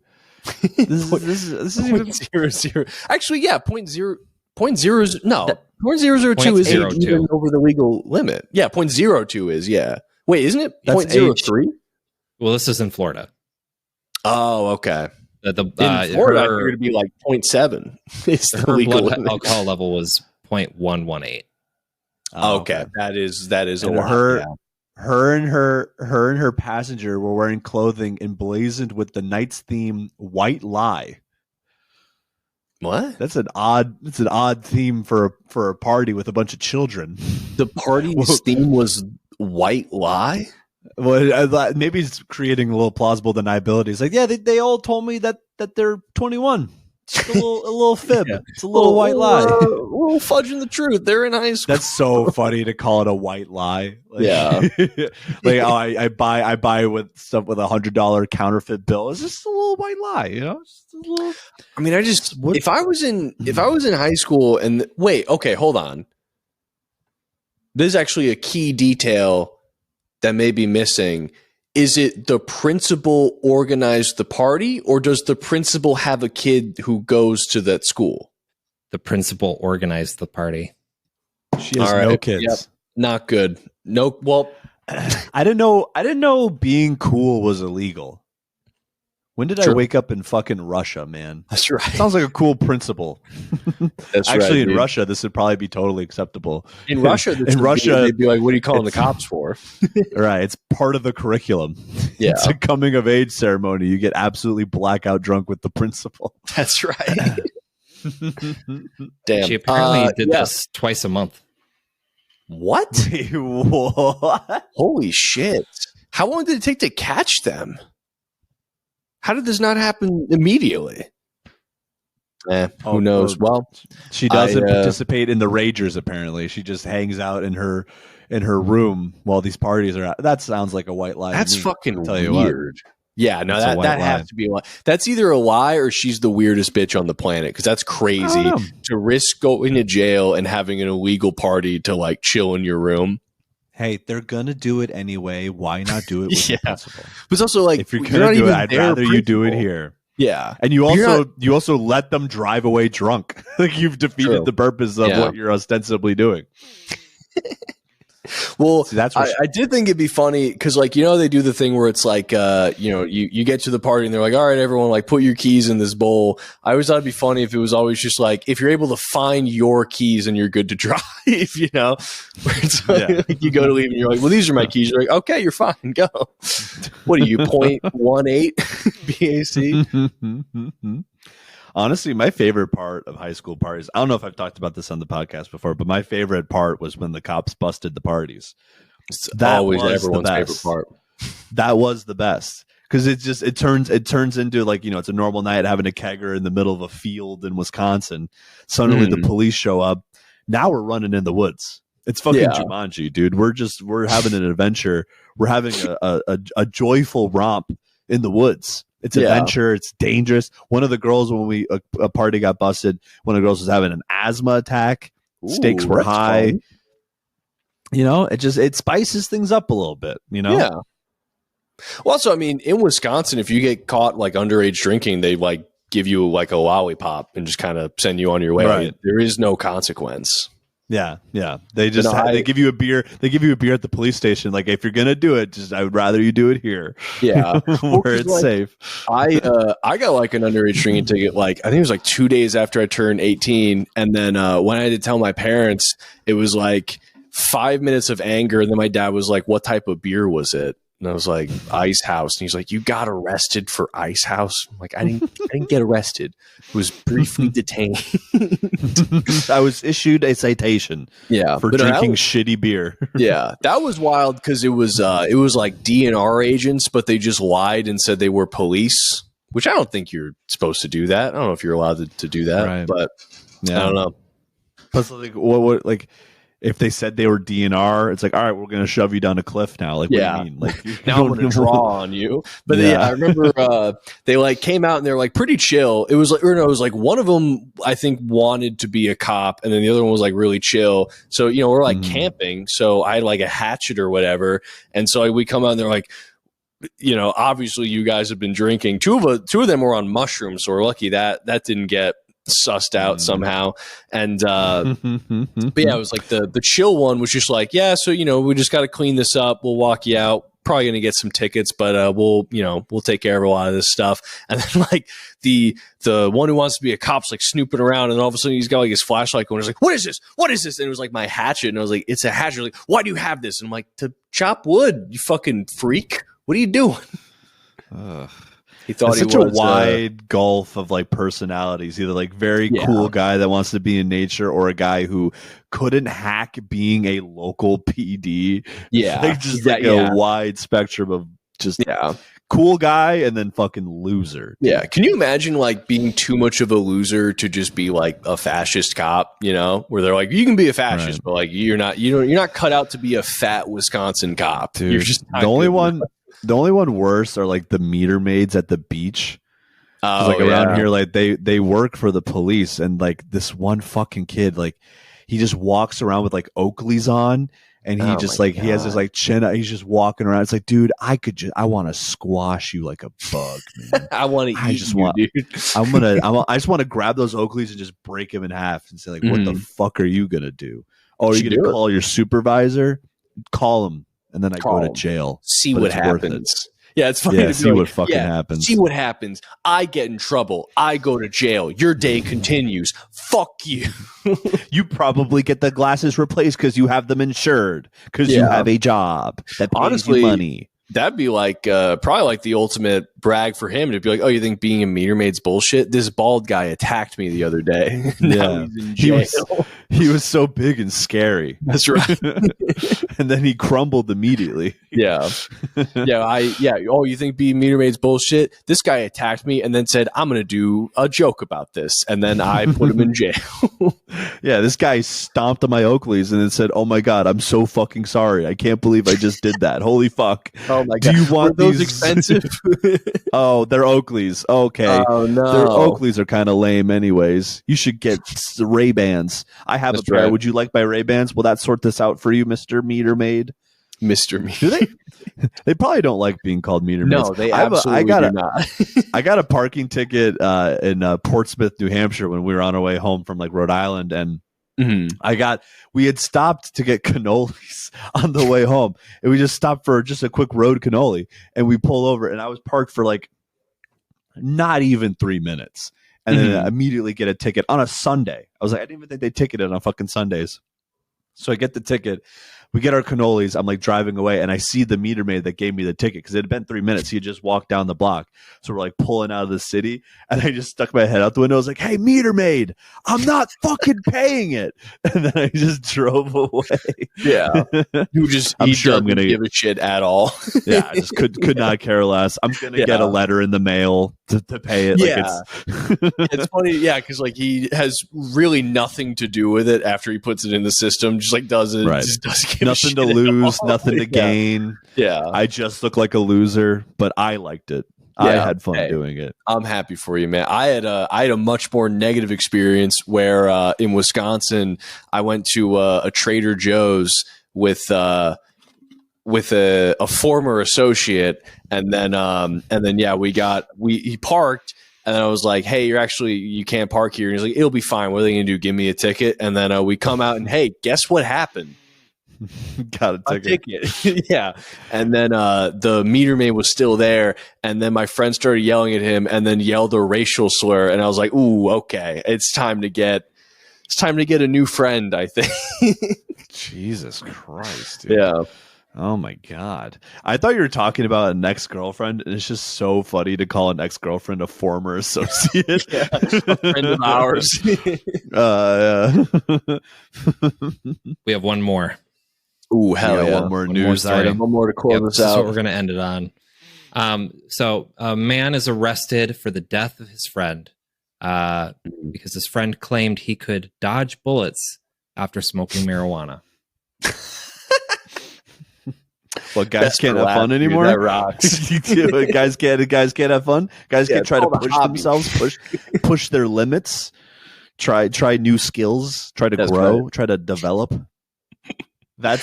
This is even 0.00. Actually, yeah, point zero no. 0.002 is even over the legal limit. Yeah, 0.02 is, yeah. Wait, isn't it 0.03? Well, this is in Florida. Oh, okay. In Florida, I figured it'd be like 0.7. It's the legal limit. Alcohol level was 0.118. Oh, okay. That is a lot. Her and her passenger were wearing clothing emblazoned with the night's theme "White Lie." What? That's an odd theme for a party with a bunch of children. The party's theme was "White Lie." Well, maybe it's creating a little plausible deniability. It's like, yeah, they all told me that they're 21. It's a little fib. Yeah. It's a little white lie. A little fudging the truth. They're in high school. That's so funny to call it a white lie. Like, yeah. Like, oh, I buy with stuff with $100 counterfeit bill. It's just a little white lie, you know? Just a little. I mean, if I was in high school and wait, okay, hold on. There's actually a key detail that may be missing. Is it the principal organized the party, or does the principal have a kid who goes to that school? The principal organized the party. She has no kids. Yep. Not good. No. Well, I didn't know being cool was illegal. When did I wake up in fucking Russia, man? That's right. Sounds like a cool principle. That's actually right, in Russia, this would probably be totally acceptable. In Russia, they'd be like, "What are you calling the cops for?" Right, it's part of the curriculum. Yeah, it's a coming of age ceremony. You get absolutely blackout drunk with the principal. That's right. Damn. She apparently did this twice a month. What? What? Holy shit! How long did it take to catch them? How did this not happen immediately? Who knows? Well, she doesn't participate in the ragers. Apparently, she just hangs out in her room while these parties are out. That sounds like a white lie. That's fucking weird. Yeah, no, that has to be a lie. That's either a lie or she's the weirdest bitch on the planet, because that's crazy to risk going to jail and having an illegal party to like chill in your room. Hey, they're gonna do it anyway. Why not do it with the principal? But it's also like, if you're gonna do it, I'd rather you do it here. Yeah, and you also let them drive away drunk. Like, you've defeated the purpose of what you're ostensibly doing. Well, see, I did think it'd be funny because, like, they do the thing where it's like, you get to the party and they're like, all right, everyone, like, put your keys in this bowl. I always thought it'd be funny if it was always just like, if you're able to find your keys and you're good to drive, where it's like, you go to leave and you're like, well, these are my keys. You're like, okay, you're fine, go. What are you, 0.18 BAC? Honestly, my favorite part of high school parties, I don't know if I've talked about this on the podcast before, but my favorite part was when the cops busted the parties. That always was everyone's favorite part. That was the best, because it turns into, like, it's a normal night having a kegger in the middle of a field in Wisconsin. Suddenly the police show up. Now we're running in the woods. It's fucking Jumanji, dude. We're having an adventure. We're having a joyful romp in the woods. It's adventure. It's dangerous. One of the girls, when a party got busted, one of the girls was having an asthma attack. Stakes were high. Fun. It spices things up a little bit. Yeah. Well, also, I mean, in Wisconsin, if you get caught like underage drinking, they like give you like a lollipop and just kind of send you on your way. Right. There is no consequence. Yeah. They just they give you a beer. They give you a beer at the police station. Like, if you're gonna do it, I would rather you do it here. Yeah, where it's safe. I got like an underage drinking ticket. Like, I think it was like 2 days after I turned 18, and then when I had to tell my parents, it was like 5 minutes of anger, and then my dad was like, "What type of beer was it?" And I was like, Ice House. And he's like, "You got arrested for Ice House?" I'm like, I didn't get arrested. I was briefly detained. I was issued a citation for drinking shitty beer. Yeah. That was wild because it was like DNR agents, but they just lied and said they were police, which I don't think you're supposed to do that. I don't know if you're allowed to do that, but I don't know. Plus, like, what like, if they said they were DNR, it's like, all right, we're going to shove you down a cliff now. Like, what do you mean? Like, now I'm going to draw on you. But I remember they like came out and they're like pretty chill. It was like, it was like one of them, I think, wanted to be a cop, and then the other one was like really chill. So, we're like camping. So I had like a hatchet or whatever. And so we come out and they're like, obviously you guys have been drinking. Two of them were on mushrooms, so we're lucky that didn't get sussed out somehow. And but yeah, it was like the chill one was just like, yeah, so we just got to clean this up. We'll walk you out. Probably gonna get some tickets, but we'll take care of a lot of this stuff. And then like the one who wants to be a cop's like snooping around, and all of a sudden he's got like his flashlight going. He's like, "What is this? What is this?" And it was like my hatchet, and I was like, "It's a hatchet." Like, why do you have this? And I'm like, "To chop wood, you fucking freak. What are you doing?" He thought it's such a wide gulf of like personalities, either like very cool guy that wants to be in nature or a guy who couldn't hack being a local PD. Yeah. Like just a wide spectrum of just cool guy and then fucking loser. Yeah. Can you imagine like being too much of a loser to just be like a fascist cop, where they're like, you can be a fascist, but like you're not cut out to be a fat Wisconsin cop. Dude, you're just the only one worse are like the meter maids at the beach. Around here, like they work for the police, and like this one fucking kid, like he just walks around with like Oakleys on, and he he has his like chin. He's just walking around. It's like, dude, I want to squash you like a bug, man. I want to eat you, dude. I just want to grab those Oakleys and just break him in half and say like, what the fuck are you gonna do? Oh, are you gonna call your supervisor? Call him. And then I go to jail. See what happens. Yeah, it's funny. Yeah, see what fucking happens. See what happens. I get in trouble. I go to jail. Your day continues. Fuck you. You probably get the glasses replaced because you have them insured. Because you have a job that pays you money. That'd be like probably like the ultimate brag for him to be like, oh, you think being a meter maid's bullshit? This bald guy attacked me the other day. Yeah, he was so big and scary. That's right. And then he crumbled immediately. Yeah. Oh, you think being meter maid's bullshit? This guy attacked me and then said, I'm going to do a joke about this. And then I put him in jail. Yeah, this guy stomped on my Oakleys and then said, oh my God, I'm so fucking sorry. I can't believe I just did that. Holy fuck. Oh my God. Do you want those expensive? Oh, they're Oakleys. Okay. Oh no. Their Oakleys are kind of lame anyways. You should get Ray-Bans. I have a pair. Right. Would you like my Ray-Bans? Will that sort this out for you, Mr. Meter Maid? Mr. Meter. Do they? They probably don't like being called meter maids. No, they absolutely do not. I got a parking ticket in Portsmouth, New Hampshire when we were on our way home from like Rhode Island, and we had stopped to get cannolis on the way home, and we just stopped for just a quick road cannoli, and we pull over, and I was parked for like not even 3 minutes, and then immediately get a ticket on a Sunday. I was like, I didn't even think they ticketed on fucking Sundays. So I get the ticket. We get our cannolis. I'm like driving away, and I see the meter maid that gave me the ticket because it had been 3 minutes. He had just walked down the block. So we're like pulling out of the city, and I just stuck my head out the window. I was like, hey, meter maid, I'm not fucking paying it. And then I just drove away. Yeah. You just, I'm sure I'm going to give a shit at all. Yeah. I just could not care less. I'm going to get a letter in the mail to pay it. Yeah. It's funny. Yeah. Because like he has really nothing to do with it after he puts it in the system. Just like does it. Right. Just doesn't give nothing to lose, nothing to gain. Yeah. I just look like a loser, but I liked it. Yeah, I had fun doing it. I'm happy for you, man. I had a much more negative experience where in Wisconsin I went to a Trader Joe's with a former associate, and then he parked. And then I was like, hey, you can't park here. And he's like, it'll be fine. What are they going to do? Give me a ticket? And then we come out and, hey, guess what happened? Got a ticket. Yeah. And then the meter maid was still there. And then my friend started yelling at him and then yelled a racial slur. And I was like, ooh, okay. It's time to get a new friend, I think. Jesus Christ, dude. Yeah. Oh my God. I thought you were talking about an ex-girlfriend, and it's just so funny to call an ex-girlfriend a former associate. Yeah, a friend of ours. We have one more. Ooh, hell yeah. One more news item. One more to close this out. That's what we're going to end it on. So a man is arrested for the death of his friend because his friend claimed he could dodge bullets after smoking marijuana. Well, guys can't have fun anymore. That rocks. guys can't have fun. Guys can't try to push themselves, push their limits, try new skills, try to grow, try to develop. That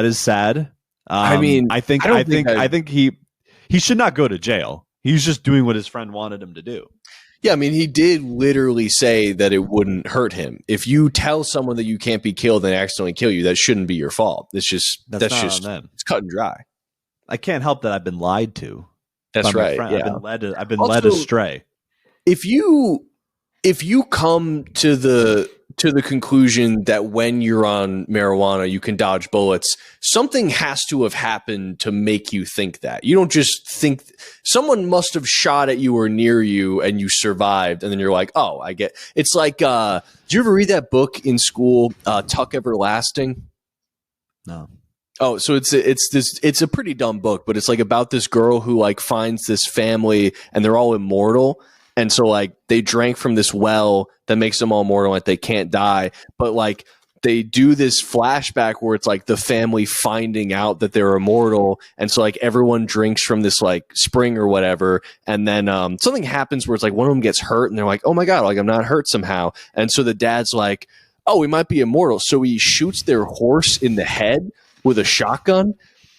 is sad. I think he should not go to jail. He was just doing what his friend wanted him to do. Yeah, I mean, he did literally say that it wouldn't hurt him. If you tell someone that you can't be killed and they accidentally kill you, that shouldn't be your fault. That's just it's cut and dry. I can't help that I've been lied to. That's right. Yeah. I've been led astray. If you come to the conclusion that when you're on marijuana you can dodge bullets, something has to have happened to make you think that. You don't just think someone must have shot at you or near you and you survived, and then you're like, oh, I get. It's like, did you ever read that book in school, Tuck Everlasting? No. Oh, so it's a pretty dumb book, but it's like about this girl who like finds this family and they're all immortal. And so like they drank from this well that makes them all immortal, like they can't die. But like they do this flashback where it's like the family finding out that they're immortal. And so like everyone drinks from this like spring or whatever. And then something happens where it's like one of them gets hurt and they're like, oh my God, like I'm not hurt somehow. And so the dad's like, oh, we might be immortal. So he shoots their horse in the head with a shotgun,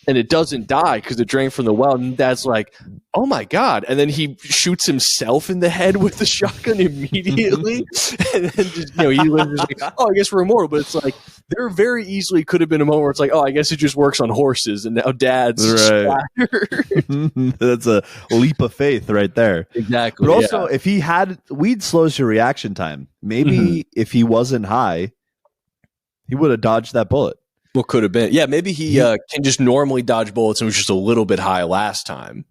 and it doesn't die because it drank from the well. And Dad's like, oh my God. And then he shoots himself in the head with the shotgun immediately. And then just, he lives like, oh, I guess we're immortal. But it's like, there very easily could have been a moment where it's like, oh, I guess it just works on horses. And now Dad's splattered. That's a leap of faith right there. Exactly. But also, if he had, weed slows your reaction time. Maybe if he wasn't high, he would have dodged that bullet. What could have been? Yeah, maybe he can just normally dodge bullets and was just a little bit high last time.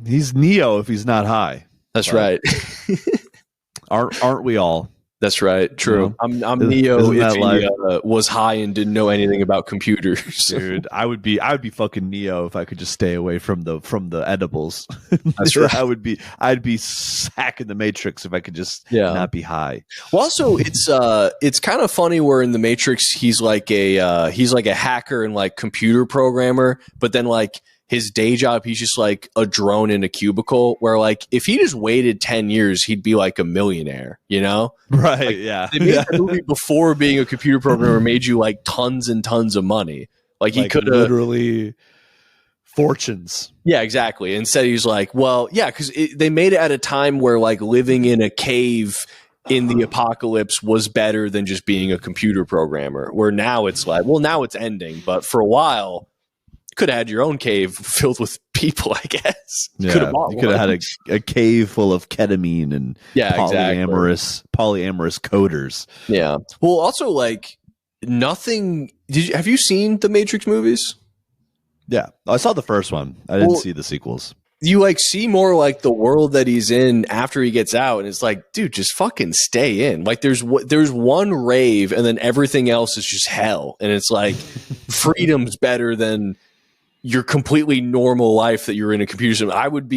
He's Neo if he's not high. That's right. Aren't we all? That's right. True. I'm Neo if he was high and didn't know anything about computers. Dude, I would be fucking Neo if I could just stay away from the edibles. That's right. I'd be hacking the Matrix if I could just not be high. Well, also it's kind of funny where in the Matrix he's like a hacker and like computer programmer, but then like his day job, he's just like a drone in a cubicle, where like if he just waited 10 years, he'd be like a millionaire, Right. Like, yeah. They made the movie before being a computer programmer made you like tons and tons of money. Like he could literally fortunes. Yeah, exactly. Instead he's like, well, yeah, because they made it at a time where like living in a cave in the apocalypse was better than just being a computer programmer, where now it's like, well, now it's ending, but for a while could have had your own cave filled with people, I guess. Yeah, you could have had a cave full of ketamine and polyamorous coders. Yeah. Well, also like nothing. Have you seen the Matrix movies? Yeah, I saw the first one. I didn't see the sequels. You like see more like the world that he's in after he gets out, and it's like, dude, just fucking stay in. Like there's one rave, and then everything else is just hell, and it's like freedom's better than your completely normal life that you're in a computer system. I would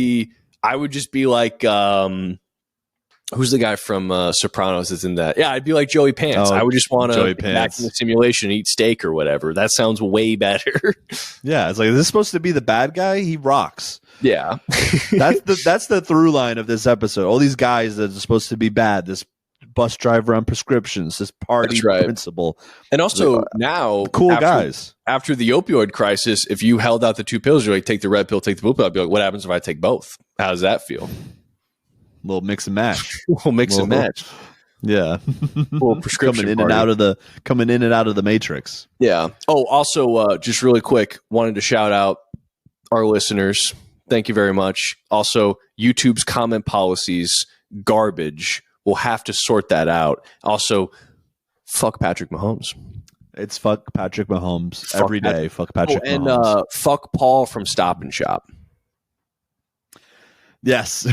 just be like, who's the guy from Sopranos that's in that? Yeah, I'd be like Joey Pants. I would just want to get back in the simulation, eat steak or whatever. That sounds way better. Yeah, it's like, is this supposed to be the bad guy? He rocks. Yeah. that's the through line of this episode. All these guys that are supposed to be bad, this bus driver on prescriptions, this party principal. And also now, cool guys. After the opioid crisis, if you held out the two pills, you're like, take the red pill, take the blue pill. I'd be like, what happens if I take both? How does that feel? A little mix and match. and match. Yeah. Little prescription coming in and out of the Matrix. Yeah. Oh, also, just really quick, wanted to shout out our listeners. Thank you very much. Also, YouTube's comment policies, garbage. We'll have to sort that out. Also, fuck Patrick Mahomes. It's fuck Patrick Mahomes every day. Fuck Patrick Mahomes. And fuck Paul from Stop and Shop. Yes.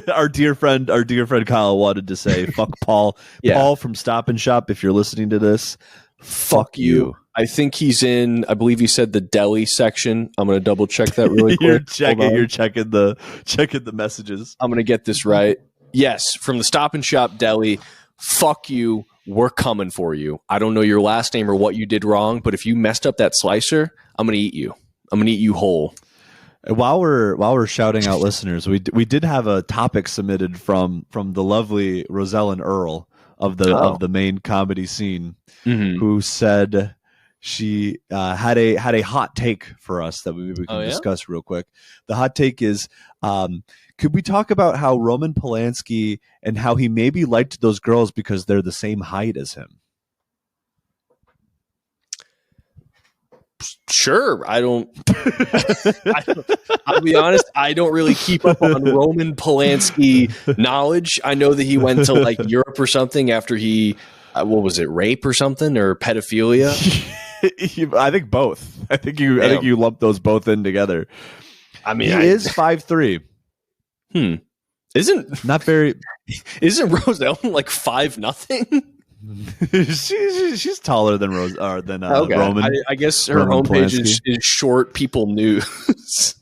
our dear friend Kyle wanted to say fuck Paul. Yeah. Paul from Stop and Shop, if you're listening to this, fuck you. I think he's in, I believe he said the deli section. I'm going to double check that really quick. You're checking the messages. I'm going to get this right. Yes, from the Stop and Shop deli. Fuck you. We're coming for you. I don't know your last name or what you did wrong, but if you messed up that slicer, I'm going to eat you. I'm going to eat you whole. While we're shouting out listeners, we did have a topic submitted from the lovely Rosellen Earl of the main comedy scene, who said she had a hot take for us that we can discuss real quick. The hot take is, could we talk about how Roman Polanski and how he maybe liked those girls because they're the same height as him? Sure. I'll be honest, I don't really keep up on Roman Polanski knowledge. I know that he went to like Europe or something after he, what was it, rape or something, or pedophilia? I think both. I think you lump those both in together. I mean, he is 5'3". Isn't Rose Ellen like 5'0"? She's taller than Roman. I guess her homepage is short people news. So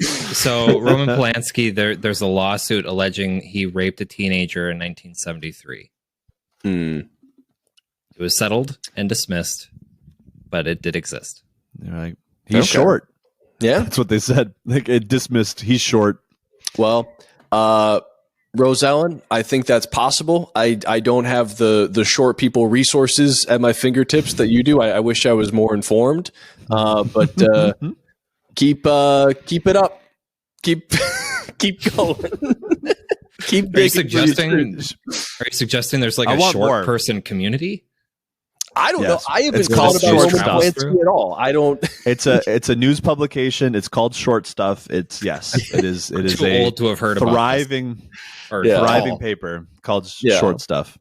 so Roman Polanski, there's a lawsuit alleging he raped a teenager in 1973. It was settled and dismissed, but it did exist. Right. He's short. Yeah, that's what they said. Like, it dismissed. He's short. Well, Rose Ellen, I think that's possible. I don't have the short people resources at my fingertips that you do. I wish I was more informed. But keep it up. Keep going. Are you suggesting there's like a short person community? I don't know. I haven't thought about Roman Polanski at all. I don't. It's a news publication. It's called Short Stuff. It is too old to have heard thriving paper called Short Stuff.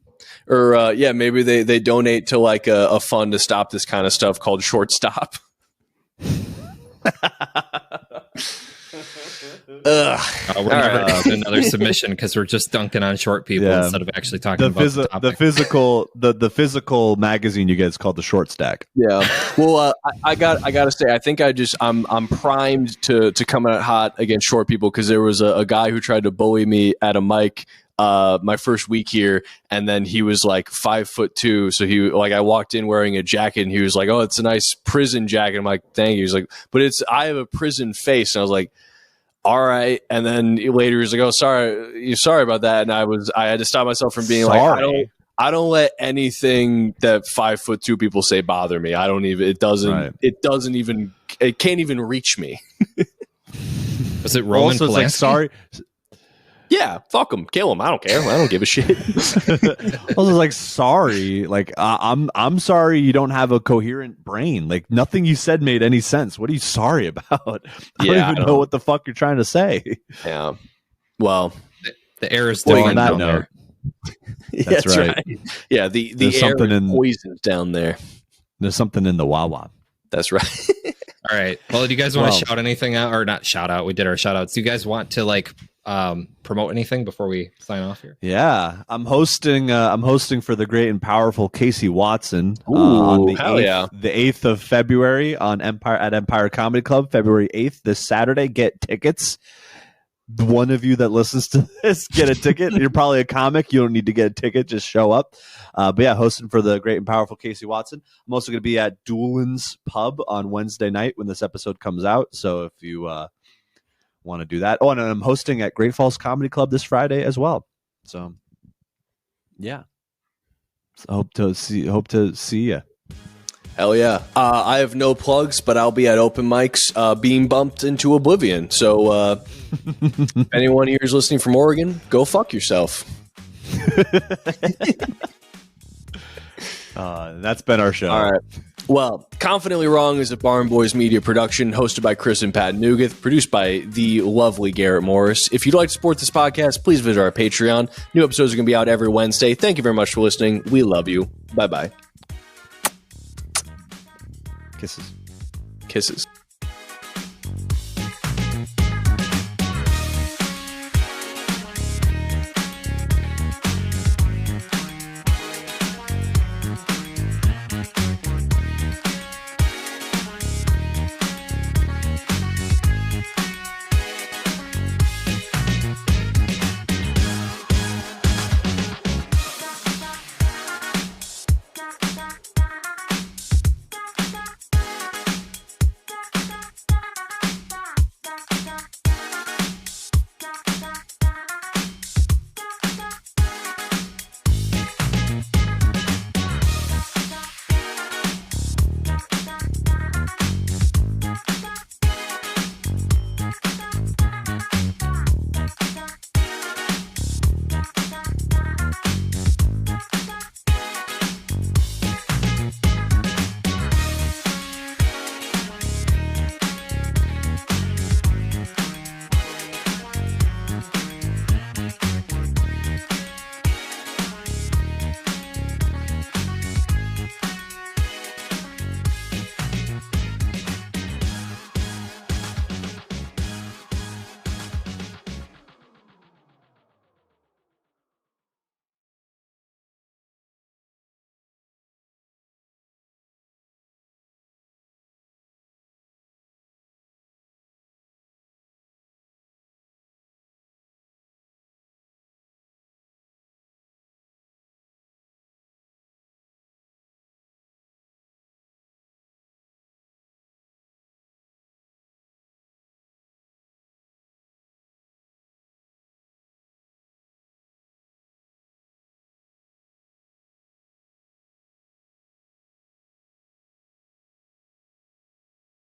Or maybe they donate to like a fund to stop this kind of stuff called Short Stop. We're never going to another submission because we're just dunking on short people instead of actually talking about the topic. The physical magazine you get is called the Short Stack. Yeah. Well, I gotta say, I think I'm primed to come out hot against short people, because there was a guy who tried to bully me at a mic my first week here, and then he was like 5'2", so I walked in wearing a jacket, and he was like, "Oh, it's a nice prison jacket." I'm like, "Thank you." He's like, "But I have a prison face," and I was like, "All right." And then later he was like, "Oh, sorry about that." And I had to stop myself from being like, I don't let anything that 5'2" people say bother me. I don't even. It can't even reach me. Was it Roman Polanski? Like, sorry. Yeah, fuck him, kill him. I don't care. I don't give a shit. I was like, sorry. Like, I'm sorry you don't have a coherent brain. Like, nothing you said made any sense. What are you sorry about? I don't even know what the fuck you're trying to say. Yeah. Well, the air is different down there. That's right. Yeah, the air is poisoned down there. There's something in the Wawa. That's right. All right. Well, do you guys want to shout anything out, or not shout out? We did our shout outs. Do you guys want to promote anything before we sign off here? Yeah, I'm hosting for the great and powerful Casey Watson on the 8th of February at Empire Comedy Club, February 8th, this Saturday. Get tickets. One of you that listens to this, get a ticket. You're probably a comic. You don't need to get a ticket. Just show up. But yeah, hosting for the great and powerful Casey Watson. I'm also going to be at Doolin's Pub on Wednesday night when this episode comes out. So if you want to do that. Oh, and I'm hosting at Great Falls Comedy Club this Friday as well. So yeah. So hope to see you. Hell yeah. I have no plugs, but I'll be at open mics being bumped into oblivion. So if anyone here is listening from Oregon, go fuck yourself. That's been our show. All right. Well, Confidently Wrong is a Barn Boys Media production hosted by Chris and Pat Nugeth, produced by the lovely Garrett Morris. If you'd like to support this podcast, please visit our Patreon. New episodes are going to be out every Wednesday. Thank you very much for listening. We love you. Bye-bye. Kisses. Kisses.